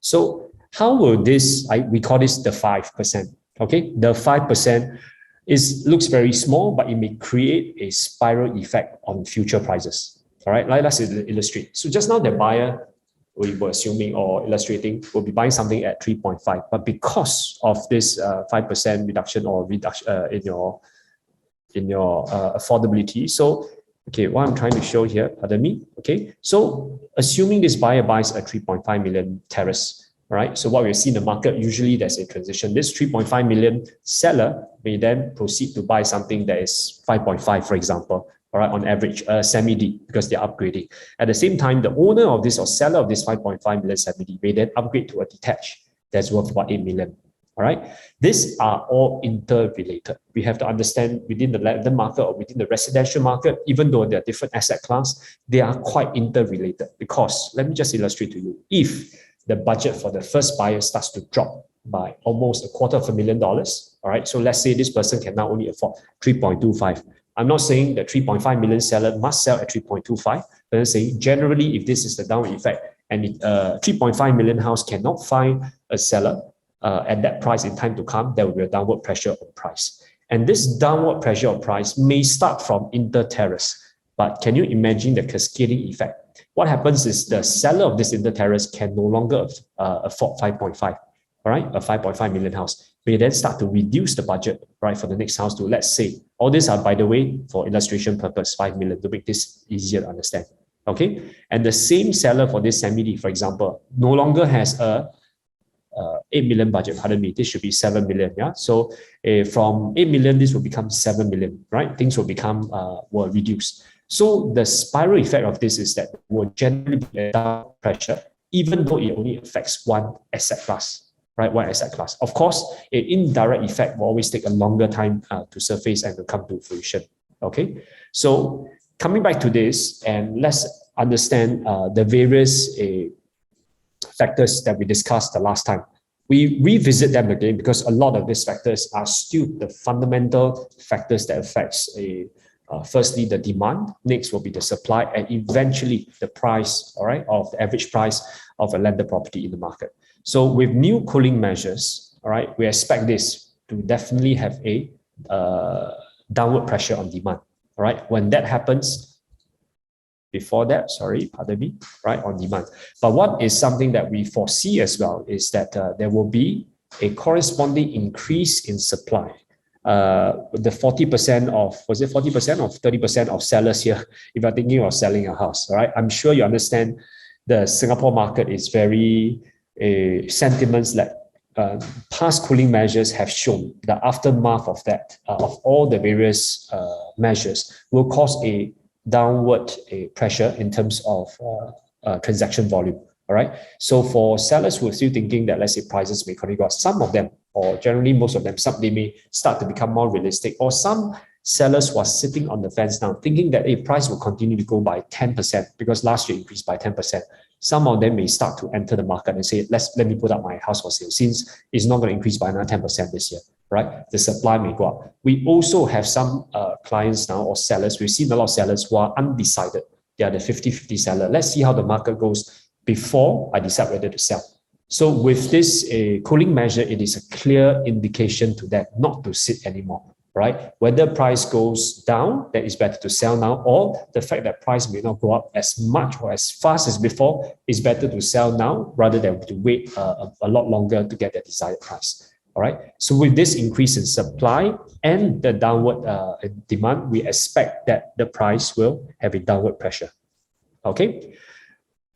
So how will this, we call this the 5%. Okay, the 5% looks very small, but it may create a spiral effect on future prices. All right, let's illustrate. So just now the buyer, we were assuming or illustrating, will be buying something at 3.5, but because of this 5% reduction or reduction in your affordability. So okay, what I'm trying to show here, pardon me. Okay, so assuming this buyer buys a 3.5 million terrace. All right, so what we see in the market, usually there's a transition. This 3.5 million seller may then proceed to buy something that is 5.5, for example, all right, on average, semi-D, because they're upgrading. At the same time, the owner of this or seller of this 5.5 million semi-D may then upgrade to a detached that's worth about 8 million. All right, these are all interrelated. We have to understand within the land market or within the residential market, even though they're different asset class, they are quite interrelated. Because let me just illustrate to you, if the budget for the first buyer starts to drop by almost $250,000. All right, so let's say this person can now only afford 3.25. I'm not saying the 3.5 million seller must sell at 3.25, but I'm saying generally, if this is the downward effect and 3.5 million house cannot find a seller at that price in time to come, there will be a downward pressure on price. And this downward pressure on price may start from inter-terrace, but can you imagine the cascading effect? What happens is the seller of this inter-terrace can no longer afford 5.5, all right, a 5.5 million house. May then start to reduce the budget, right, for the next house to, let's say, all these are, by the way, for illustration purpose, 5 million to make this easier to understand, okay? And the same seller for this semi-D, for example, no longer has a 8 million budget, pardon me, this should be 7 million, yeah? So from 8 million, this will become 7 million, right? Things will become, will reduce. So the spiral effect of this is that it will generally be a down pressure, even though it only affects one asset class, right? One asset class. Of course, an indirect effect will always take a longer time to surface and to come to fruition. Okay, so coming back to this, and let's understand the various factors that we discussed the last time. We revisit them again because a lot of these factors are still the fundamental factors that affects firstly the demand, next will be the supply, and eventually the price, all right, of the average price of a landed property in the market. So with new cooling measures, all right, we expect this to definitely have a downward pressure on demand, all right? When that happens, before that, sorry, pardon me, right, on demand. But what is something that we foresee as well is that there will be a corresponding increase in supply. The 40% of, was it 40% or 30% of sellers here, if you're thinking of selling a house, all right? I'm sure you understand the Singapore market is very sentiments that past cooling measures have shown the aftermath of that, of all the various measures will cause a downward pressure in terms of transaction volume. All right. So for sellers who are still thinking that, let's say, prices may continue to go up, some of them, or generally most of them, some they may start to become more realistic, or some sellers who are sitting on the fence now thinking that a price will continue to go by 10% because last year increased by 10%. Some of them may start to enter the market and say, let me put up my house for sale since it's not going to increase by another 10% this year, right? The supply may go up. We also have some clients now or sellers. We've seen a lot of sellers who are undecided. They are the 50-50 seller. Let's see how the market goes before I decide whether to sell. So with this cooling measure, it is a clear indication to them not to sit anymore, right? Whether price goes down, then it's better to sell now, or the fact that price may not go up as much or as fast as before, it's better to sell now rather than to wait a lot longer to get the desired price. All right. So with this increase in supply and the downward demand, we expect that the price will have a downward pressure. Okay.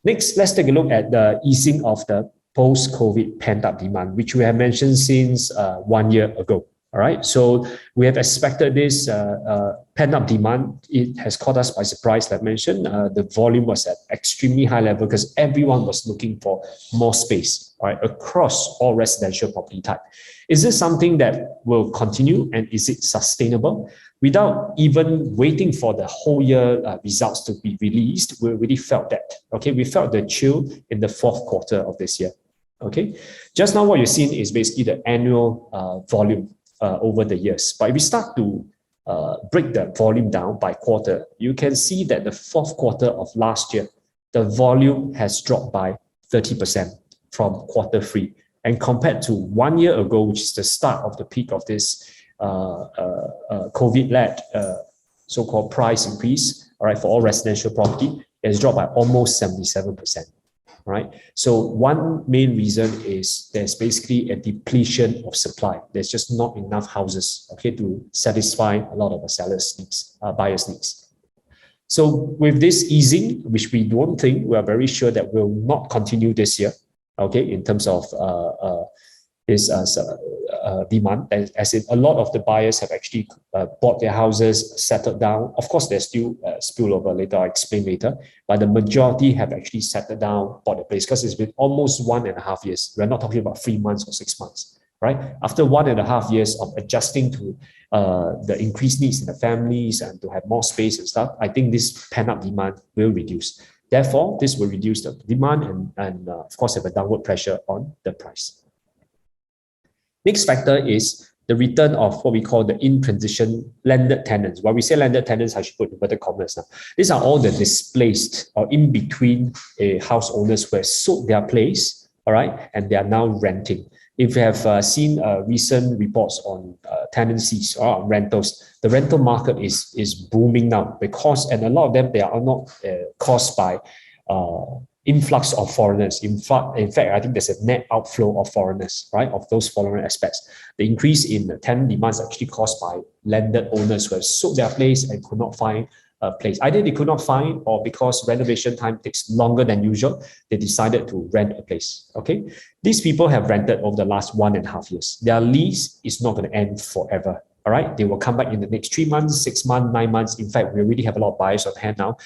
Next, let's take a look at the easing of the post-COVID pent-up demand, which we have mentioned since 1 year ago. All right, so we have expected this pent-up demand. It has caught us by surprise, like I mentioned. The volume was at extremely high level because everyone was looking for more space, all right, across all residential property type. Is this something that will continue, and is it sustainable? Without even waiting for the whole year results to be released, we already felt that. Okay, we felt the chill in the fourth quarter of this year. Okay, just now what you're seeing is basically the annual volume over the years. But if we start to break the volume down by quarter, you can see that the fourth quarter of last year, the volume has dropped by 30% from quarter 3. And compared to 1 year ago, which is the start of the peak of this COVID-led so-called price increase, all right, for all residential property, it has dropped by almost 77%. Right. So one main reason is there's basically a depletion of supply. There's just not enough houses, okay, to satisfy a lot of the sellers' needs, buyers' needs. So with this easing, which we don't think, we are very sure that will not continue this year, okay, in terms of this demand, as in a lot of the buyers have actually bought their houses, settled down. Of course, there's still spillover later, I'll explain later, but the majority have actually settled down, bought a place, because it's been almost 1.5 years. We're not talking about 3 months or 6 months, right? After 1.5 years of adjusting to the increased needs in the families and to have more space and stuff, I think this pent-up demand will reduce. Therefore, this will reduce the demand and of course, have a downward pressure on the price. Next factor is the return of what we call the in-transition landed tenants. When we say landed tenants, I should put inverted commas now. These are all the displaced or in-between house owners who have sold their place, all right, and they are now renting. If you have seen recent reports on tenancies or rentals, the rental market is booming now because, and a lot of them, they are not caused by influx of foreigners. In fact, I think there's a net outflow of foreigners, right, of those foreign aspects. The increase in the tenant demand is actually caused by landed owners who have sold their place and could not find a place. Either they could not find, or because renovation time takes longer than usual, they decided to rent a place, okay? These people have rented over the last 1.5 years. Their lease is not going to end forever, all right? They will come back in the next 3 months, 6 months, 9 months. In fact, we already have a lot of buyers on hand now,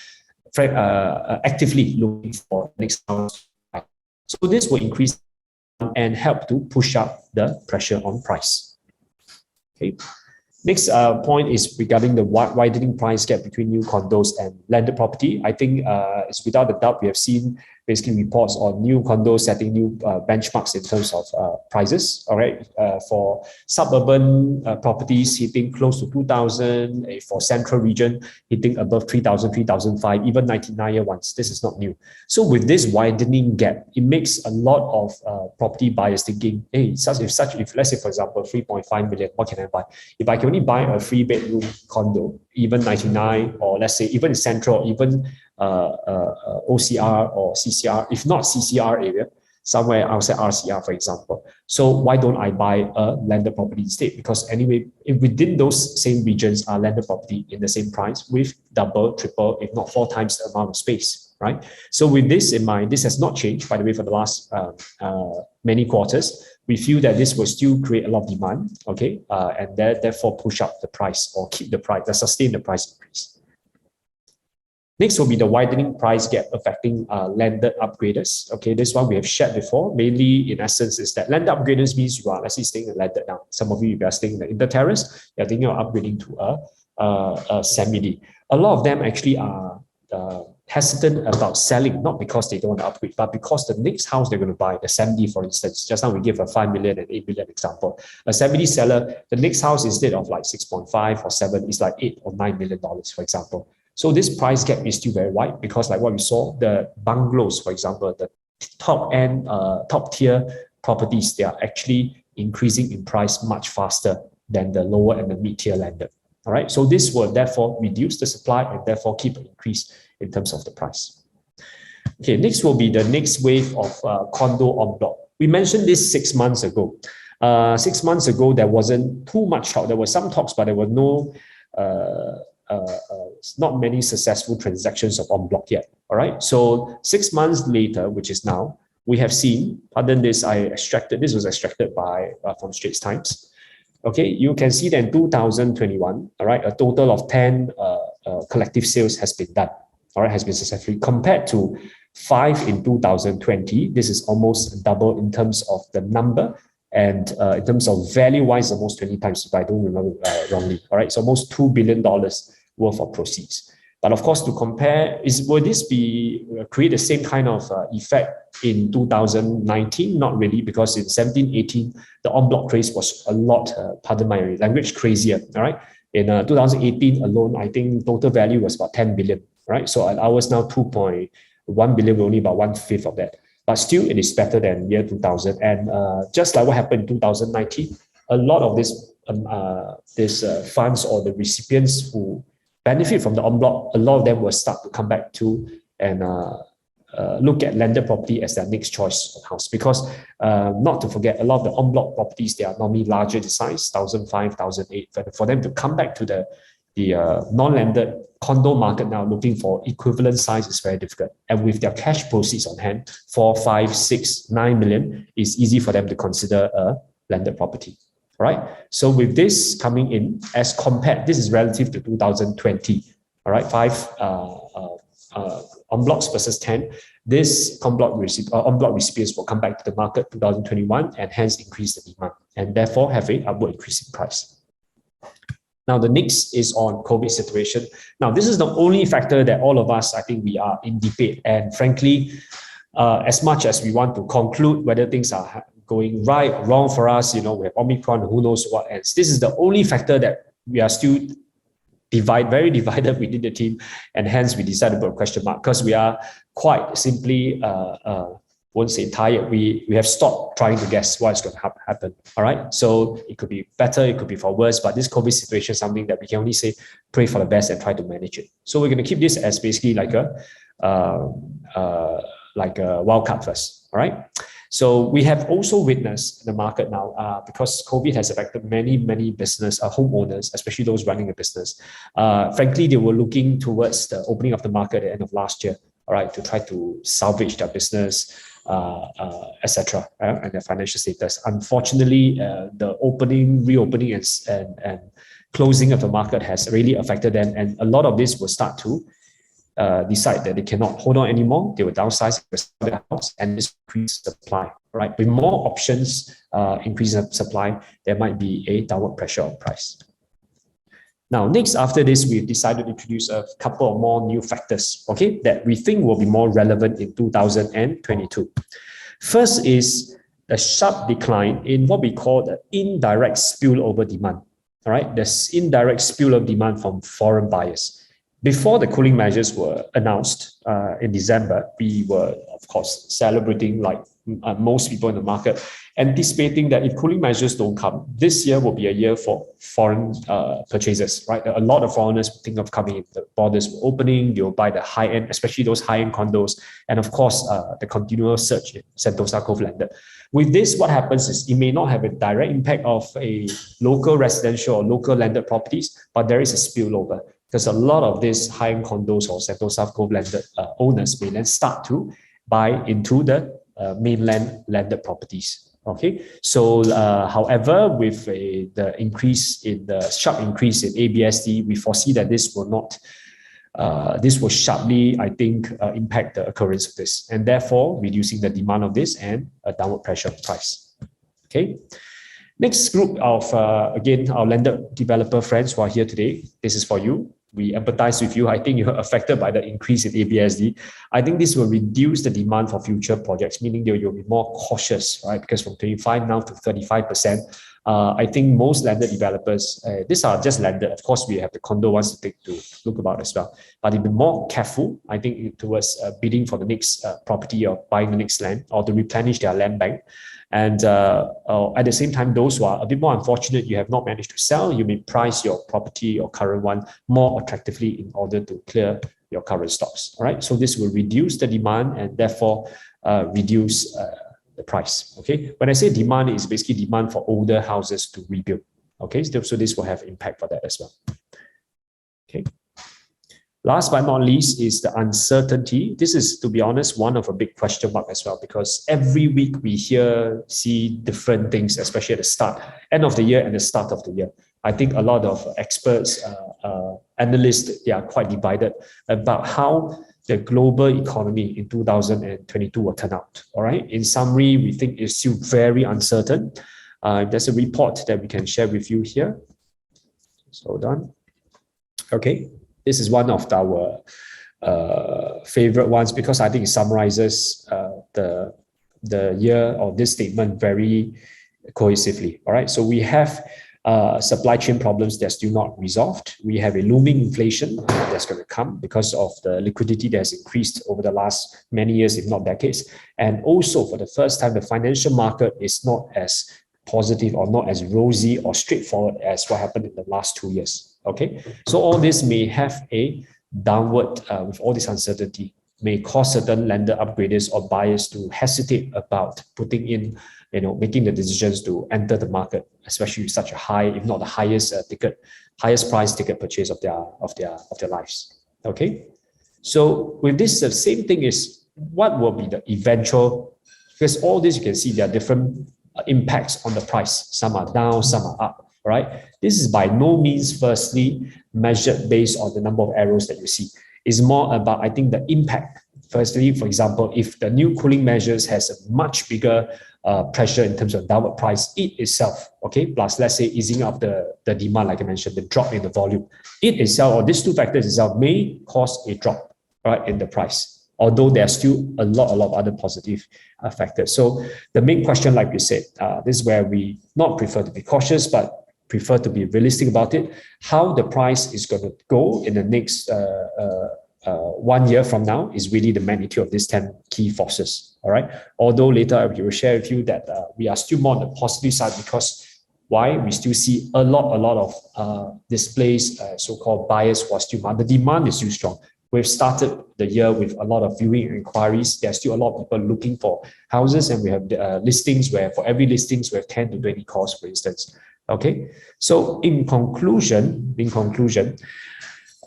actively looking for next house. So this will increase and help to push up the pressure on price. Okay. Next point is regarding the widening price gap between new condos and landed property. I think it's without a doubt we have seen basically reports on new condos setting new benchmarks in terms of prices. All right, for suburban properties hitting close to 2,000, for central region hitting above 3,000, 3,005, even 99-year ones. This is not new. So with this widening gap, it makes a lot of property buyers thinking, hey, if let's say for example 3.5 million, what can I buy? If I can only buy a 3-bedroom condo, even 99, or let's say even in central, even OCR or CCR, if not CCR area, somewhere outside RCR, for example. So why don't I buy a landed property instead? Because anyway, if within those same regions are landed property in the same price with double, triple, if not 4 times the amount of space, right? So with this in mind, this has not changed, by the way, for the last many quarters. We feel that this will still create a lot of demand, okay, and therefore push up the price or keep the price, sustain the price increase. Next will be the widening price gap affecting landed upgraders. Okay, this one we have shared before. Mainly, in essence, is that landed upgraders means you are, let's say, staying in landed now. Some of you, if you are staying in the inter-terrace, you're thinking of upgrading to a semi-D. A lot of them actually are hesitant about selling, not because they don't want to upgrade, but because the next house they're going to buy, the 7D, for instance, just now we give a 5 million and 8 million example. A 7D seller, the next house instead of like 6.5 or 7 is like 8 or 9 million dollars, for example. So this price gap is still very wide because like what we saw, the bungalows, for example, the top end, top tier properties, they are actually increasing in price much faster than the lower and the mid-tier landed. All right, so this will therefore reduce the supply and therefore keep an increase in terms of the price. Okay, next will be the next wave of condo en bloc. We mentioned this 6 months ago. 6 months ago, there wasn't too much talk. There were some talks, but there were no, not many successful transactions of en bloc yet. All right, so 6 months later, which is now, we have seen, pardon this, this was extracted by from Straits Times. Okay, you can see that in 2021, all right, a total of 10 collective sales has been done, all right, has been successfully, compared to 5 in 2020. This is almost double in terms of the number, and in terms of value-wise, almost 20 times, if I don't remember wrongly, all right, so almost $2 billion worth of proceeds. But of course, to compare, will this create the same kind of effect in 2019? Not really, because in 17-18, the en bloc craze was a lot, pardon my language, crazier. All right, in 2018 alone, I think total value was about 10 billion. Right, so at ours now 2.1 billion, we're only about 1/5 of that. But still, it is better than year 2000. And just like what happened in 2019, a lot of these funds or the recipients who benefit from the en bloc, a lot of them will start to come back to and look at landed property as their next choice of house. Because not to forget, a lot of the en bloc properties, they are normally larger in size, 1,500, 1,800. For them to come back to the non-landed condo market now, looking for equivalent size is very difficult. And with their cash proceeds on hand, 4, 5, 6, 9 million, it's easy for them to consider a landed property. Right. So with this coming in, as compared, this is relative to 2020. All right, 5 en blocs versus 10. This en bloc recipients will come back to the market 2021 and hence increase the demand and therefore have an upward increase in price. Now, the next is on COVID situation. Now, this is the only factor that all of us, I think, we are in debate. And frankly, as much as we want to conclude whether things are going right or wrong for us, we have Omicron, who knows what else. This is the only factor that we are still very divided within the team, and hence we decided to put a question mark because we are quite simply, won't say tired. We have stopped trying to guess what's going to happen. All right, so it could be better, it could be for worse, but this COVID situation is something that we can only say pray for the best and try to manage it. So we're going to keep this as basically like a wild card first. All right. So we have also witnessed in the market now, because COVID has affected many business homeowners, especially those running a business. Frankly, they were looking towards the opening of the market at the end of last year, all right, to try to salvage their business, etc., and their financial status. Unfortunately, the reopening, and closing of the market has really affected them, and a lot of this will start to decide that they cannot hold on anymore. They will downsize their house and increase supply. Right, with more options, increase of supply, there might be a downward pressure on price. Now, next after this, we've decided to introduce a couple of more new factors, okay, that we think will be more relevant in 2022. First is a sharp decline in what we call the indirect spillover demand. All right, this indirect spillover demand from foreign buyers. Before the cooling measures were announced in December, we were, of course, celebrating like most people in the market, anticipating that if cooling measures don't come, this year will be a year for foreign purchases, right? A lot of foreigners think of coming in. The borders were opening, they'll buy the high-end, especially those high-end condos, and of course, the continual surge in Sentosa Cove landed. With this, what happens is it may not have a direct impact of a local residential or local landed properties, but there is a spillover. Because a lot of these high-end condos or Sentosa Cove landed owners may then start to buy into the mainland landed properties. Okay, so however, with the sharp increase in ABSD, we foresee that this will sharply, I think, impact the occurrence of this, and therefore reducing the demand of this and a downward pressure on price. Okay. Next group of, again, our landed developer friends who are here today, this is for you. We empathize with you. I think you're affected by the increase in ABSD. I think this will reduce the demand for future projects, meaning you'll be more cautious, right? Because from 25 now to 35%, I think most landed developers, these are just landed. Of course, we have the condo ones to take to look about as well. But they'll be more careful, I think, towards bidding for the next property or buying the next land or to replenish their land bank. And at the same time, those who are a bit more unfortunate, you have not managed to sell, you may price your property or current one more attractively in order to clear your current stocks. All right, so this will reduce the demand and therefore reduce the price. Okay, when I say demand, it's basically demand for older houses to rebuild. Okay, so this will have impact for that as well. Okay. Last but not least is the uncertainty. This is, to be honest, one of a big question mark as well, because every week we see different things, especially at the end of the year and the start of the year. I think a lot of experts, analysts, they are quite divided about how the global economy in 2022 will turn out. All right. In summary, we think it's still very uncertain. There's a report that we can share with you here. So hold on. Okay. This is one of our favorite ones because I think it summarizes the year of this statement very cohesively. All right, so we have supply chain problems that's still not resolved. We have a looming inflation that's going to come because of the liquidity that has increased over the last many years, if not decades. And also, for the first time, the financial market is not as positive or not as rosy or straightforward as what happened in the last 2 years. Okay, so all this may have a downward, with all this uncertainty, may cause certain lender upgraders or buyers to hesitate about putting in, making the decisions to enter the market, especially with such a high, if not the highest price ticket purchase of their lives. Okay, so with this, the same thing is what will be the eventual, because all this you can see there are different impacts on the price. Some are down, some are up. Right? This is by no means firstly measured based on the number of arrows that you see. It's more about, I think, the impact. Firstly, for example, if the new cooling measures has a much bigger pressure in terms of downward price, it itself, okay, plus let's say easing up the demand, like I mentioned, the drop in the volume, it itself, or these two factors itself may cause a drop, right, in the price. Although there are still a lot of other positive factors. So the main question, like we said, this is where we not prefer to be cautious, but prefer to be realistic about it. How the price is going to go in the next 1 year from now is really the magnitude of these 10 key forces. All right. Although later we will share with you that we are still more on the positive side because why? We still see a lot of displays, so-called buyers who are still, the demand is still strong. We've started the year with a lot of viewing inquiries. There's still a lot of people looking for houses, and we have listings where for every listings we have 10 to 20 calls, for instance. Okay, so in conclusion,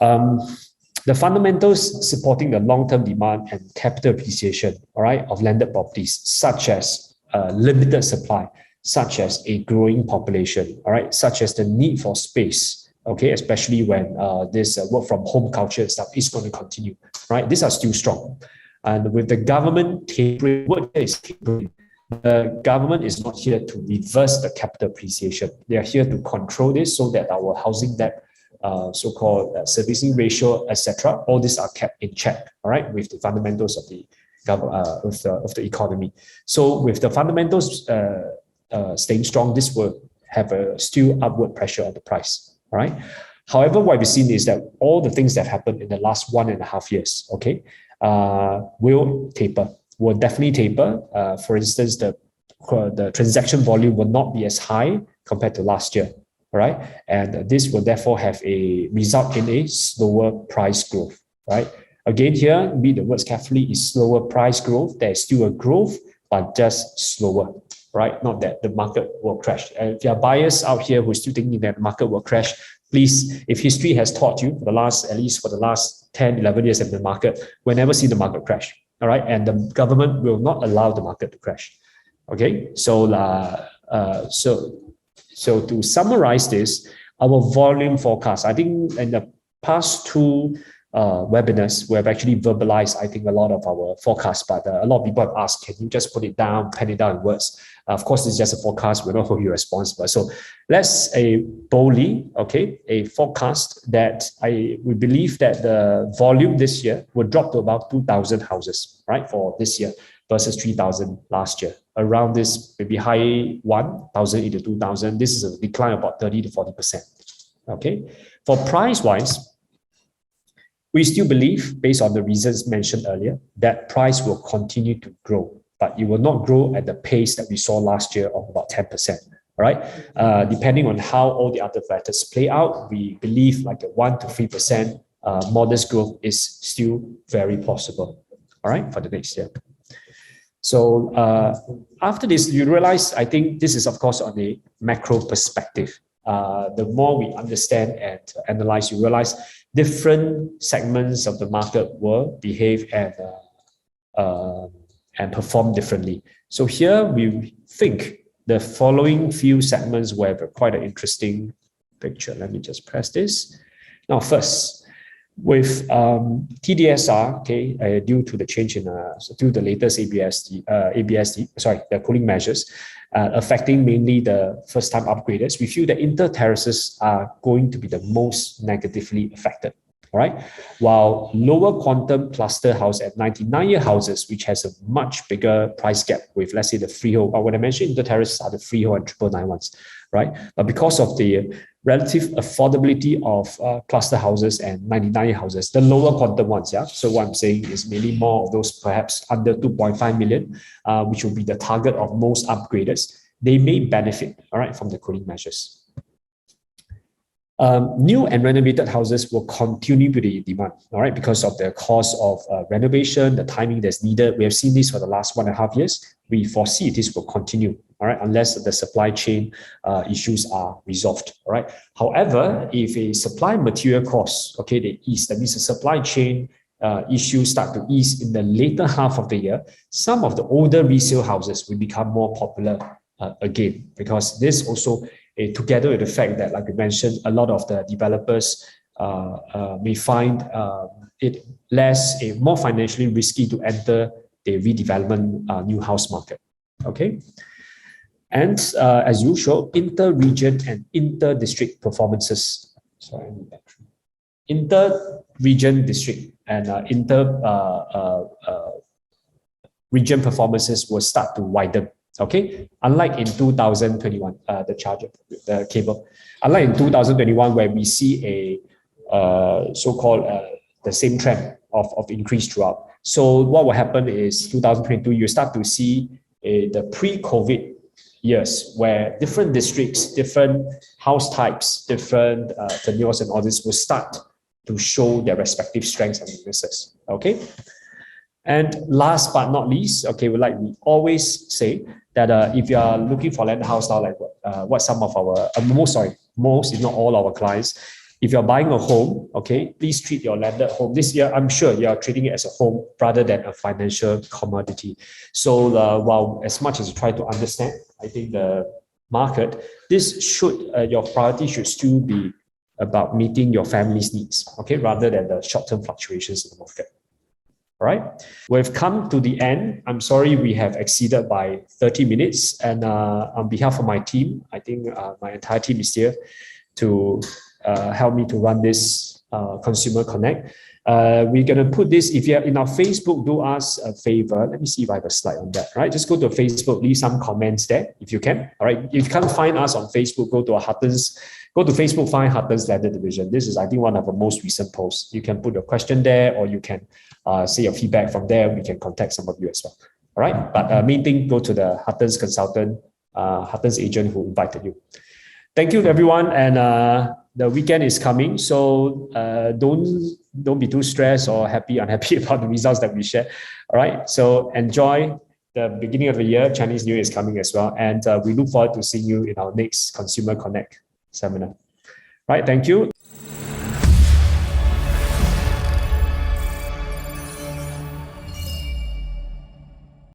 the fundamentals supporting the long-term demand and capital appreciation, all right, of landed properties, such as limited supply, such as a growing population, all right, such as the need for space, okay, especially when this work from home culture and stuff is going to continue, right? These are still strong. And with the government tapering, what is tapering? The government is not here to reverse the capital appreciation. They are here to control this so that our housing debt so-called servicing ratio, etc. All these are kept in check, all right, with the fundamentals of the of the economy. So with the fundamentals staying strong, this will have a still upward pressure on the price, all right. However, what we've seen is that all the things that happened in the last 1.5 years, okay, will taper, will definitely taper. For instance, the transaction volume will not be as high compared to last year, all right? And this will therefore have a result in a slower price growth, right? Again, here, read the words carefully, is slower price growth. There is still a growth, but just slower, right? Not that the market will crash. And if there are buyers out here who are still thinking that the market will crash, please, if history has taught you for the last, at least for the last 10, 11 years of the market, we'll never see the market crash, all right? And the government will not allow the market to crash, okay? So, so to summarize this, our volume forecast, I think in the past two webinars, we have actually verbalized, I think, a lot of our forecasts, but a lot of people have asked, can you just put it down, pen it down in words? Of course, it's just a forecast. We're not holding you responsible. So let's boldly, okay, a forecast that we believe that the volume this year will drop to about 2,000 houses, right, for this year versus 3,000 last year. Around this, maybe high 1,000 into 2,000. This is a decline of about 30 to 40%. Okay. For price-wise, we still believe, based on the reasons mentioned earlier, that price will continue to grow, but it will not grow at the pace that we saw last year of about 10%. All right. Depending on how all the other factors play out, we believe like a 1 to 3% modest growth is still very possible. All right, for the next year. So after this, you realize, I think this is, of course, on a macro perspective. The more we understand and analyze, you realize different segments of the market will behave and perform differently. So here we think the following few segments will have quite an interesting picture. Let me just press this. Now, first, with TDSR, okay, due to the change in due to the latest the cooling measures affecting mainly the first-time upgraders, we feel that inter-terraces are going to be the most negatively affected. All right, while lower quantum cluster house at 99-year houses, which has a much bigger price gap with, let's say, the freehold. But when I mentioned inter-terraces are the freehold and 999 ones, right? But because of the relative affordability of cluster houses and 99-year houses, the lower quantum ones, yeah. So what I'm saying is mainly more of those perhaps under 2.5 million, which will be the target of most upgraders. They may benefit, all right, from the cooling measures. New and renovated houses will continue to be demand, all right, because of the cost of renovation, the timing that's needed. We have seen this for the last 1.5 years. We foresee this will continue, all right, unless the supply chain issues are resolved, all right. However, if a supply material costs, okay, they ease, that means the supply chain issues start to ease in the later half of the year, some of the older resale houses will become more popular again, because this also together with the fact that, like we mentioned, a lot of the developers may find it more financially risky to enter the redevelopment new house market. Okay, and as usual, inter-region and inter-district performances. Sorry, inter-region district and inter-region performances will start to widen. Okay, unlike in 2021, the cable, unlike in 2021, where we see a so-called the same trend of increase throughout. So what will happen is 2022, you start to see the pre-COVID years where different districts, different house types, different tenures and all this will start to show their respective strengths and weaknesses. Okay. And last but not least, okay, we always say that if you are looking for landed house now, like what some of our most if not all our clients, if you're buying a home, okay, please treat your landed home this year. I'm sure you are treating it as a home rather than a financial commodity. So while as much as you try to understand, I think the market, this should your priority should still be about meeting your family's needs, okay, rather than the short-term fluctuations in the market. All right, we've come to the end. I'm sorry we have exceeded by 30 minutes. And on behalf of my team, I think my entire team is here to helped me to run this Consumer Connect. We're going to put this, if you're in our Facebook, do us a favor. Let me see if I have a slide on that, right? Just go to Facebook, leave some comments there if you can, all right? If you can't find us on Facebook, go to our Huttons, go to Facebook, find Huttons Landed Division. This is, I think, one of the most recent posts. You can put your question there, or you can say your feedback from there. We can contact some of you as well, all right? But main thing, go to the Huttons consultant, Huttons agent who invited you. Thank you, everyone, and the weekend is coming, so don't be too stressed or unhappy about the results that we share. All right, so enjoy the beginning of the year. Chinese New Year is coming as well, and we look forward to seeing you in our next Consumer Connect seminar. Right, thank you.